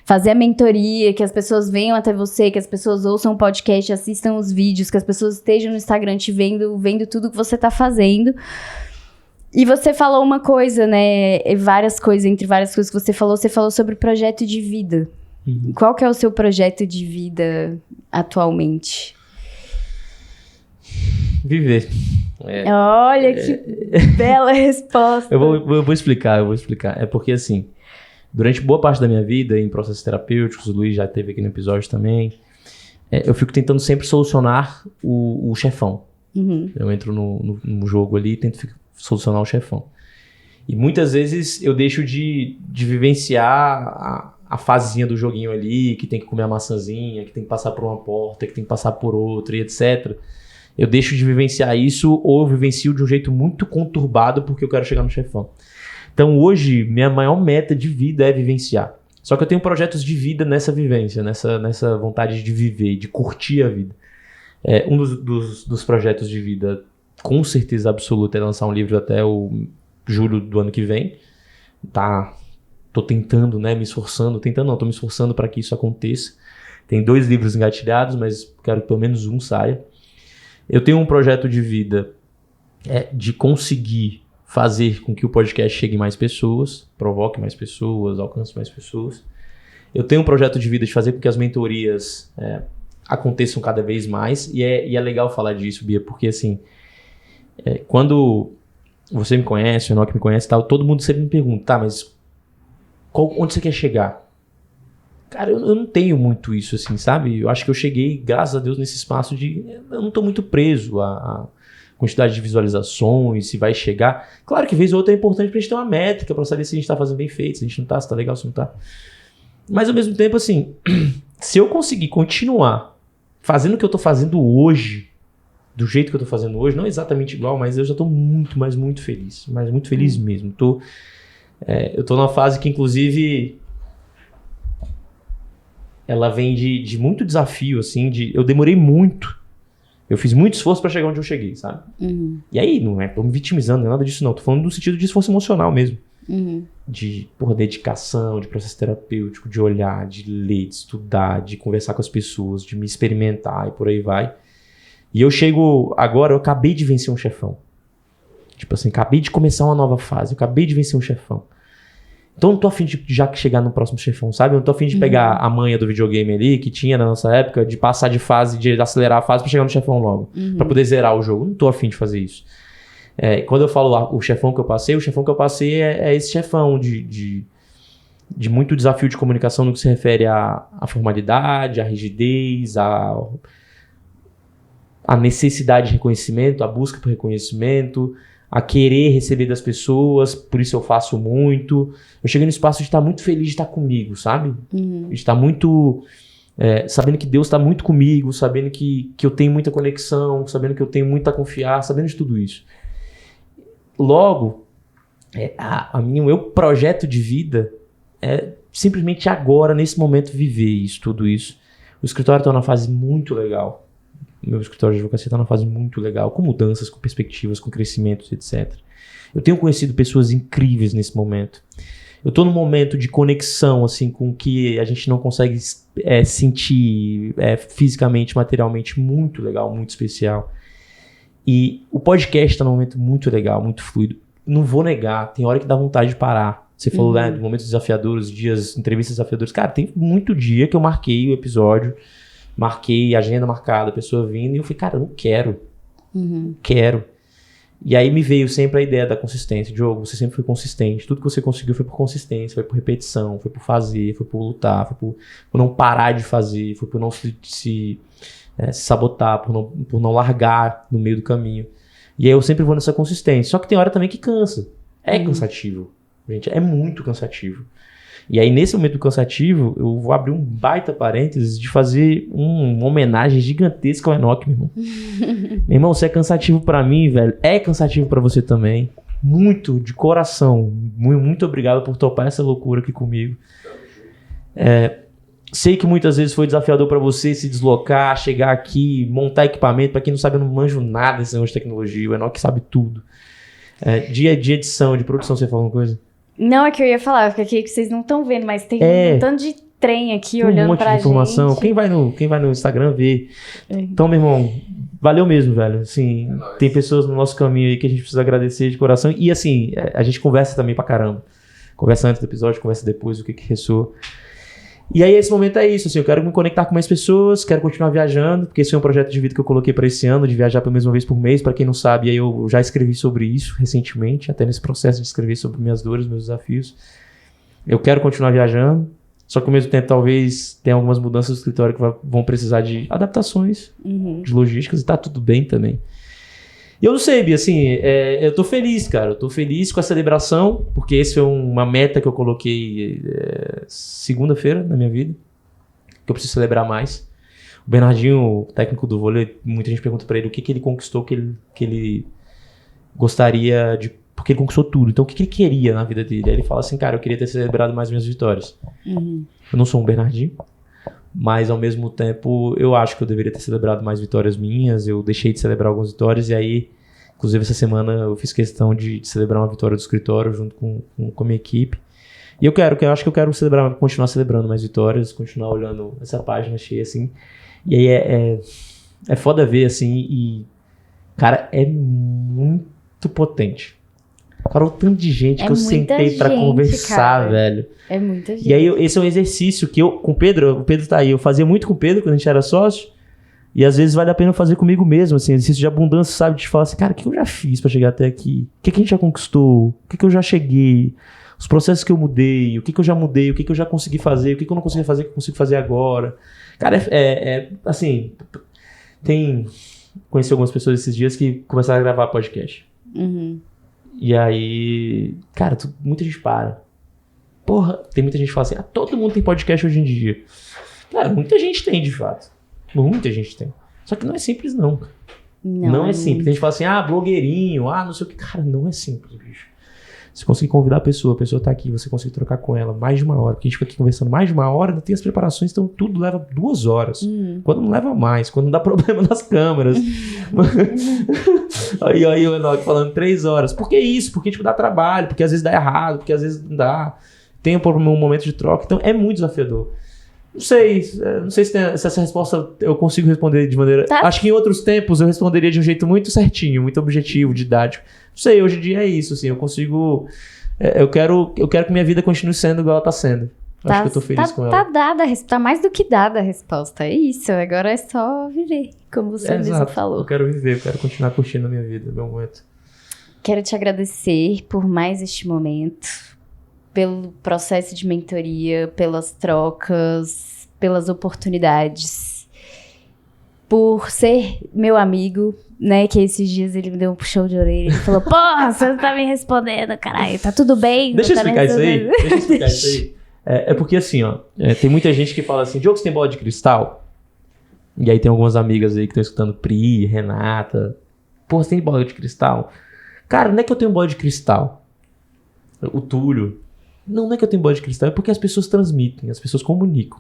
fazer a mentoria, que as pessoas venham até você, que as pessoas ouçam o podcast, assistam os vídeos, que as pessoas estejam no Instagram te vendo tudo que você tá fazendo. E você falou uma coisa, né? Entre várias coisas que você falou sobre projeto de vida. Uhum. Qual que é o seu projeto de vida atualmente? Viver. Olha que bela resposta. Eu vou explicar. É porque, assim, durante boa parte da minha vida, em processos terapêuticos, o Luiz já esteve aqui no episódio também, eu fico tentando sempre solucionar o chefão. Uhum. Eu entro no jogo ali e tento solucionar o chefão. E muitas vezes eu deixo de vivenciar a fasezinha do joguinho ali, que tem que comer a maçãzinha, que tem que passar por uma porta, que tem que passar por outra e etc. Eu deixo de vivenciar isso, ou eu vivencio de um jeito muito conturbado porque eu quero chegar no chefão. Então hoje, minha maior meta de vida é vivenciar. Só que eu tenho projetos de vida nessa vivência, nessa vontade de viver, de curtir a vida. Um dos projetos de vida, com certeza absoluta, é lançar um livro até o julho do ano que vem. Tô tentando, né, me esforçando para que isso aconteça. Tem 2 livros engatilhados, mas quero que pelo menos um saia. Eu tenho um projeto de vida de conseguir fazer com que o podcast chegue em mais pessoas, provoque mais pessoas, alcance mais pessoas. Eu tenho um projeto de vida de fazer com que as mentorias aconteçam cada vez mais. E é legal falar disso, Bia, porque assim, quando você me conhece, o Enoque me conhece e tal, todo mundo sempre me pergunta, tá, mas onde você quer chegar? Cara, eu não tenho muito isso, assim, sabe? Eu acho que eu cheguei, graças a Deus, nesse espaço de... Eu não tô muito preso a quantidade de visualizações, se vai chegar. Claro que vez ou outra é importante pra gente ter uma métrica, pra saber se a gente tá fazendo bem feito, se a gente não tá, se tá legal, se não tá. Mas ao mesmo tempo, assim, se eu conseguir continuar fazendo o que eu tô fazendo hoje, do jeito que eu tô fazendo hoje, não exatamente igual, mas eu já tô muito, mas muito feliz. Mas muito feliz mesmo. Eu tô numa fase que, inclusive, ela vem de muito desafio, assim, eu demorei muito. Eu fiz muito esforço pra chegar onde eu cheguei, sabe? Uhum. E aí, não tô me vitimizando, não é nada disso, não. Tô falando no sentido de esforço emocional mesmo. Uhum. De dedicação, de processo terapêutico, de olhar, de ler, de estudar, de conversar com as pessoas, de me experimentar e por aí vai. E eu chego agora, eu acabei de vencer um chefão. Tipo assim, acabei de começar uma nova fase, eu acabei de vencer um chefão. Então eu não tô afim de já chegar no próximo chefão, sabe? Eu não tô afim de pegar a manha do videogame ali, que tinha na nossa época, de passar de fase, de acelerar a fase pra chegar no chefão logo. Pra poder zerar o jogo. Eu não tô afim de fazer isso. Quando eu falo o chefão que eu passei é esse chefão de muito desafio de comunicação no que se refere à formalidade, à rigidez, à necessidade de reconhecimento, à busca por reconhecimento, a querer receber das pessoas, por isso eu faço muito. Eu cheguei no espaço de estar muito feliz de estar comigo, sabe? De estar muito... sabendo que Deus está muito comigo, sabendo que eu tenho muita conexão, sabendo que eu tenho muito a confiar, sabendo de tudo isso. Logo, o meu projeto de vida é simplesmente agora, nesse momento, viver isso, tudo isso. O escritório está numa fase muito legal. Meu escritório de advocacia está numa fase muito legal, com mudanças, com perspectivas, com crescimentos, etc. Eu tenho conhecido pessoas incríveis nesse momento. eu tô num momento de conexão, assim, com o que a gente não consegue sentir fisicamente, materialmente, muito legal, muito especial. E o podcast tá num momento muito legal, muito fluido. Não vou negar, tem hora que dá vontade de parar. Você falou, né, de momentos desafiadores, dias, entrevistas desafiadoras. Cara, tem muito dia que eu marquei o episódio, marquei a agenda marcada, a pessoa vindo, e eu falei, cara, eu não quero. Quero. E aí me veio sempre a ideia da consistência. Diogo, você sempre foi consistente. Tudo que você conseguiu foi por consistência, foi por repetição, foi por fazer, foi por lutar, foi por não parar de fazer, foi por não se sabotar, por não largar no meio do caminho. E aí eu sempre vou nessa consistência. Só que tem hora também que cansa. É cansativo. Gente, é muito cansativo. E aí, nesse momento cansativo, eu vou abrir um baita parênteses de fazer uma homenagem gigantesca ao Enoch, meu irmão. Meu irmão, você é cansativo pra mim, velho. É cansativo pra você também. Muito, de coração. Muito obrigado por topar essa loucura aqui comigo. Sei que muitas vezes foi desafiador pra você se deslocar, chegar aqui, montar equipamento. Pra quem não sabe, eu não manjo nada desse negócio de tecnologia. O Enoch sabe tudo. Dia de edição, de produção, você fala uma coisa? Não, é que eu ia falar, porque aqui que vocês não estão vendo, mas tem um tanto de trem aqui olhando pra gente. Um monte de informação. Quem vai no Instagram vê. Então, meu irmão, valeu mesmo, velho. Assim, tem pessoas no nosso caminho aí que a gente precisa agradecer de coração. E assim, a gente conversa também pra caramba. Conversa antes do episódio, conversa depois, o que ressoa. E aí, esse momento é isso, assim, eu quero me conectar com mais pessoas, quero continuar viajando, porque esse é um projeto de vida que eu coloquei para esse ano, de viajar pela mesma vez por mês. Para quem não sabe, aí eu já escrevi sobre isso recentemente, até nesse processo de escrever sobre minhas dores, meus desafios. Eu quero continuar viajando, só que ao mesmo tempo talvez tenha algumas mudanças do escritório que vão precisar de adaptações, de logísticas, e tá tudo bem também. E eu não sei, Bia, assim, eu tô feliz, cara. Eu tô feliz com a celebração, porque essa é uma meta que eu coloquei segunda-feira na minha vida, que eu preciso celebrar mais. O Bernardinho, o técnico do vôlei, muita gente pergunta pra ele o que ele conquistou, que ele gostaria de... Porque ele conquistou tudo. Então, o que ele queria na vida dele? Aí ele fala assim, cara, eu queria ter celebrado mais minhas vitórias. Eu não sou um Bernardinho, mas ao mesmo tempo eu acho que eu deveria ter celebrado mais vitórias minhas. Eu deixei de celebrar algumas vitórias e aí, inclusive essa semana eu fiz questão de celebrar uma vitória do escritório junto com a minha equipe. E eu acho que eu quero continuar celebrando mais vitórias, continuar olhando essa página cheia assim. E aí é foda ver assim e, cara, é muito potente. Cara, o tanto de gente que eu sentei pra conversar, cara. Velho. É muita gente. E aí, esse é um exercício que eu, com o Pedro tá aí, eu fazia muito com o Pedro quando a gente era sócio, e às vezes vale a pena fazer comigo mesmo, assim, exercício de abundância, sabe? De falar assim, cara, o que eu já fiz pra chegar até aqui? O que a gente já conquistou? O que eu já cheguei? Os processos que eu mudei? O que eu já mudei? O que eu já consegui fazer? O que eu não consegui fazer que eu consigo fazer agora? Cara, assim, conheci algumas pessoas esses dias que começaram a gravar podcast. E aí, cara, muita gente para. Porra, tem muita gente que fala assim, todo mundo tem podcast hoje em dia. Cara, muita gente tem, de fato. Muita gente tem. Só que não é simples, não. Não é simples. Tem gente que fala assim, blogueirinho, não sei o que. Cara, não é simples, bicho. Você conseguir convidar a pessoa tá aqui, você conseguir trocar com ela mais de uma hora, porque a gente fica aqui conversando mais de uma hora, ainda tem as preparações, então tudo leva 2 horas. Quando não leva mais, quando não dá problema nas câmeras. aí o Enoch falando 3 horas. Por que isso? Porque dá trabalho, porque às vezes dá errado, porque às vezes não dá. Tem um momento de troca, então é muito desafiador. Não sei se essa resposta eu consigo responder de maneira... Acho que em outros tempos eu responderia de um jeito muito certinho, muito objetivo, didático. Não sei, hoje em dia é isso, assim, eu consigo... Eu quero que minha vida continue sendo igual ela tá sendo. Acho que eu tô feliz com ela. Tá mais do que dada a resposta, é isso. Agora é só viver, como você mesmo falou. Eu quero viver, eu quero continuar curtindo a minha vida, meu momento. Quero te agradecer por mais este momento, pelo processo de mentoria, pelas trocas, pelas oportunidades, por ser meu amigo, né, que esses dias ele me deu um puxão de orelha, ele falou, porra, você não tá me respondendo, caralho, tá tudo bem? Deixa eu explicar isso aí. É porque assim, ó, tem muita gente que fala assim, Diogo, você tem bola de cristal? E aí tem algumas amigas aí que estão escutando, Pri, Renata, porra, você tem bola de cristal? Cara, não é que eu tenho bola de cristal. O Túlio, não é que eu tenho bola de cristal, é porque as pessoas transmitem, as pessoas comunicam.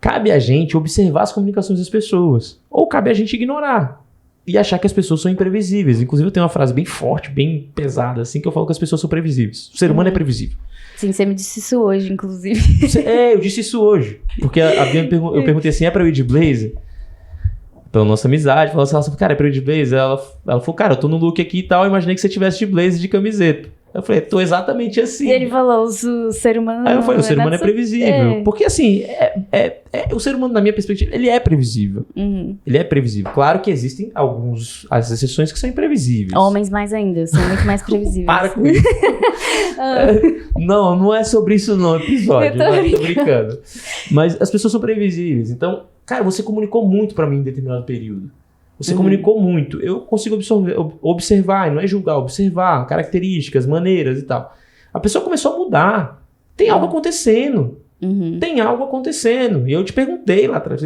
Cabe a gente observar as comunicações das pessoas. Ou cabe a gente ignorar. e achar que as pessoas são imprevisíveis. Inclusive, eu tenho uma frase bem forte, bem pesada, assim, que eu falo que as pessoas são previsíveis. O ser humano é previsível. Sim, você me disse isso hoje, inclusive. Eu disse isso hoje. Porque a Bia eu perguntei assim, é pra eu ir de blazer? Pela nossa amizade, falou assim, cara, é pra eu ir de blazer? Ela falou, cara, eu tô no look aqui e tal, eu imaginei que você tivesse de blazer e de camiseta. Eu falei, tô exatamente assim. E ele falou, o ser humano... Aí eu falei, o ser humano é previsível. É. Porque assim, o ser humano, na minha perspectiva, ele é previsível. Uhum. Ele é previsível. Claro que existem as exceções que são imprevisíveis. Homens mais ainda, são muito mais previsíveis. Para com isso. Não é sobre isso não, episódio. Tô brincando. Mas as pessoas são previsíveis. Então, cara, você comunicou muito pra mim em determinado período. Você comunicou muito. Eu consigo observar, não é julgar, observar características, maneiras e tal. A pessoa começou a mudar. Tem algo acontecendo. Tem algo acontecendo. E eu te perguntei lá atrás.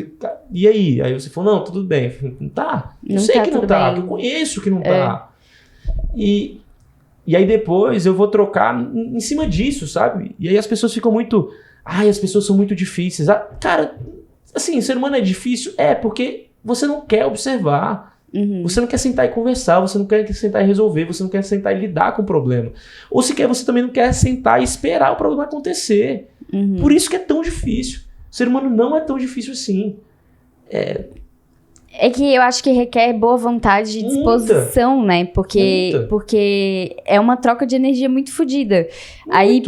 E aí? Aí você falou, não, tudo bem. Eu falei, não tá. Eu sei que não tá. Eu conheço que não tá. E aí depois eu vou trocar em cima disso, sabe? E aí as pessoas ficam muito... as pessoas são muito difíceis. Cara, assim, ser humano é difícil? Porque... você não quer observar, você não quer sentar e conversar, você não quer sentar e resolver, você não quer sentar e lidar com o problema. Ou sequer você também não quer sentar e esperar o problema acontecer. Por isso que é tão difícil. O ser humano não é tão difícil assim. É que eu acho que requer boa vontade e disposição, né? Porque é uma troca de energia muito fodida. Aí,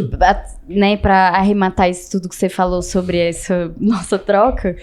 né, pra arrematar isso tudo que você falou sobre essa nossa troca...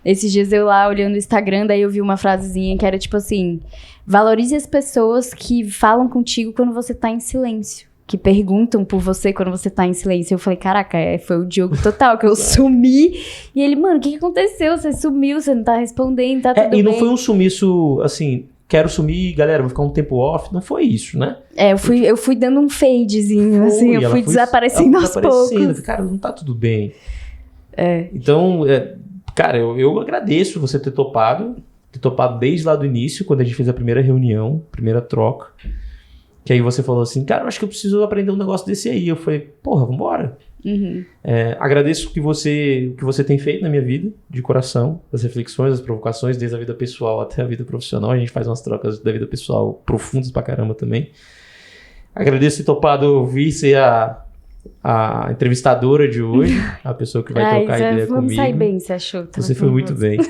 Esses dias eu lá olhando o Instagram, daí eu vi uma frasezinha que era tipo assim: valorize as pessoas que falam contigo quando você tá em silêncio. Que perguntam por você quando você tá em silêncio. Eu falei, caraca, foi o Diogo total, que eu sumi. E ele, mano, o que aconteceu? Você sumiu, você não tá respondendo, tá tudo bem. E não foi um sumiço, assim, quero sumir, galera, vou ficar um tempo off. Não foi isso, né? Eu fui dando um fadezinho, assim, eu fui desaparecendo aos poucos. Cara, não tá tudo bem. Então... cara, eu agradeço você ter topado desde lá do início, quando a gente fez a primeira reunião, primeira troca, que aí você falou assim, cara, eu acho que eu preciso aprender um negócio desse aí. Eu falei, porra, vambora. Agradeço o que você tem feito na minha vida, de coração, as reflexões, as provocações, desde a vida pessoal até a vida profissional. A gente faz umas trocas da vida pessoal profundas pra caramba também. Agradeço ter topado vir ser a entrevistadora de hoje, a pessoa que vai trocar ideia comigo. Vamos sair bem, você achou? Você foi muito bem.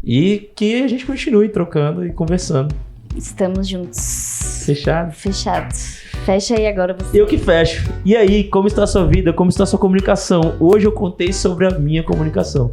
E que a gente continue trocando e conversando. Estamos juntos. Fechado? Fechado. Fecha aí agora você. Eu que fecho. E aí, como está a sua vida? Como está a sua comunicação? Hoje eu contei sobre a minha comunicação.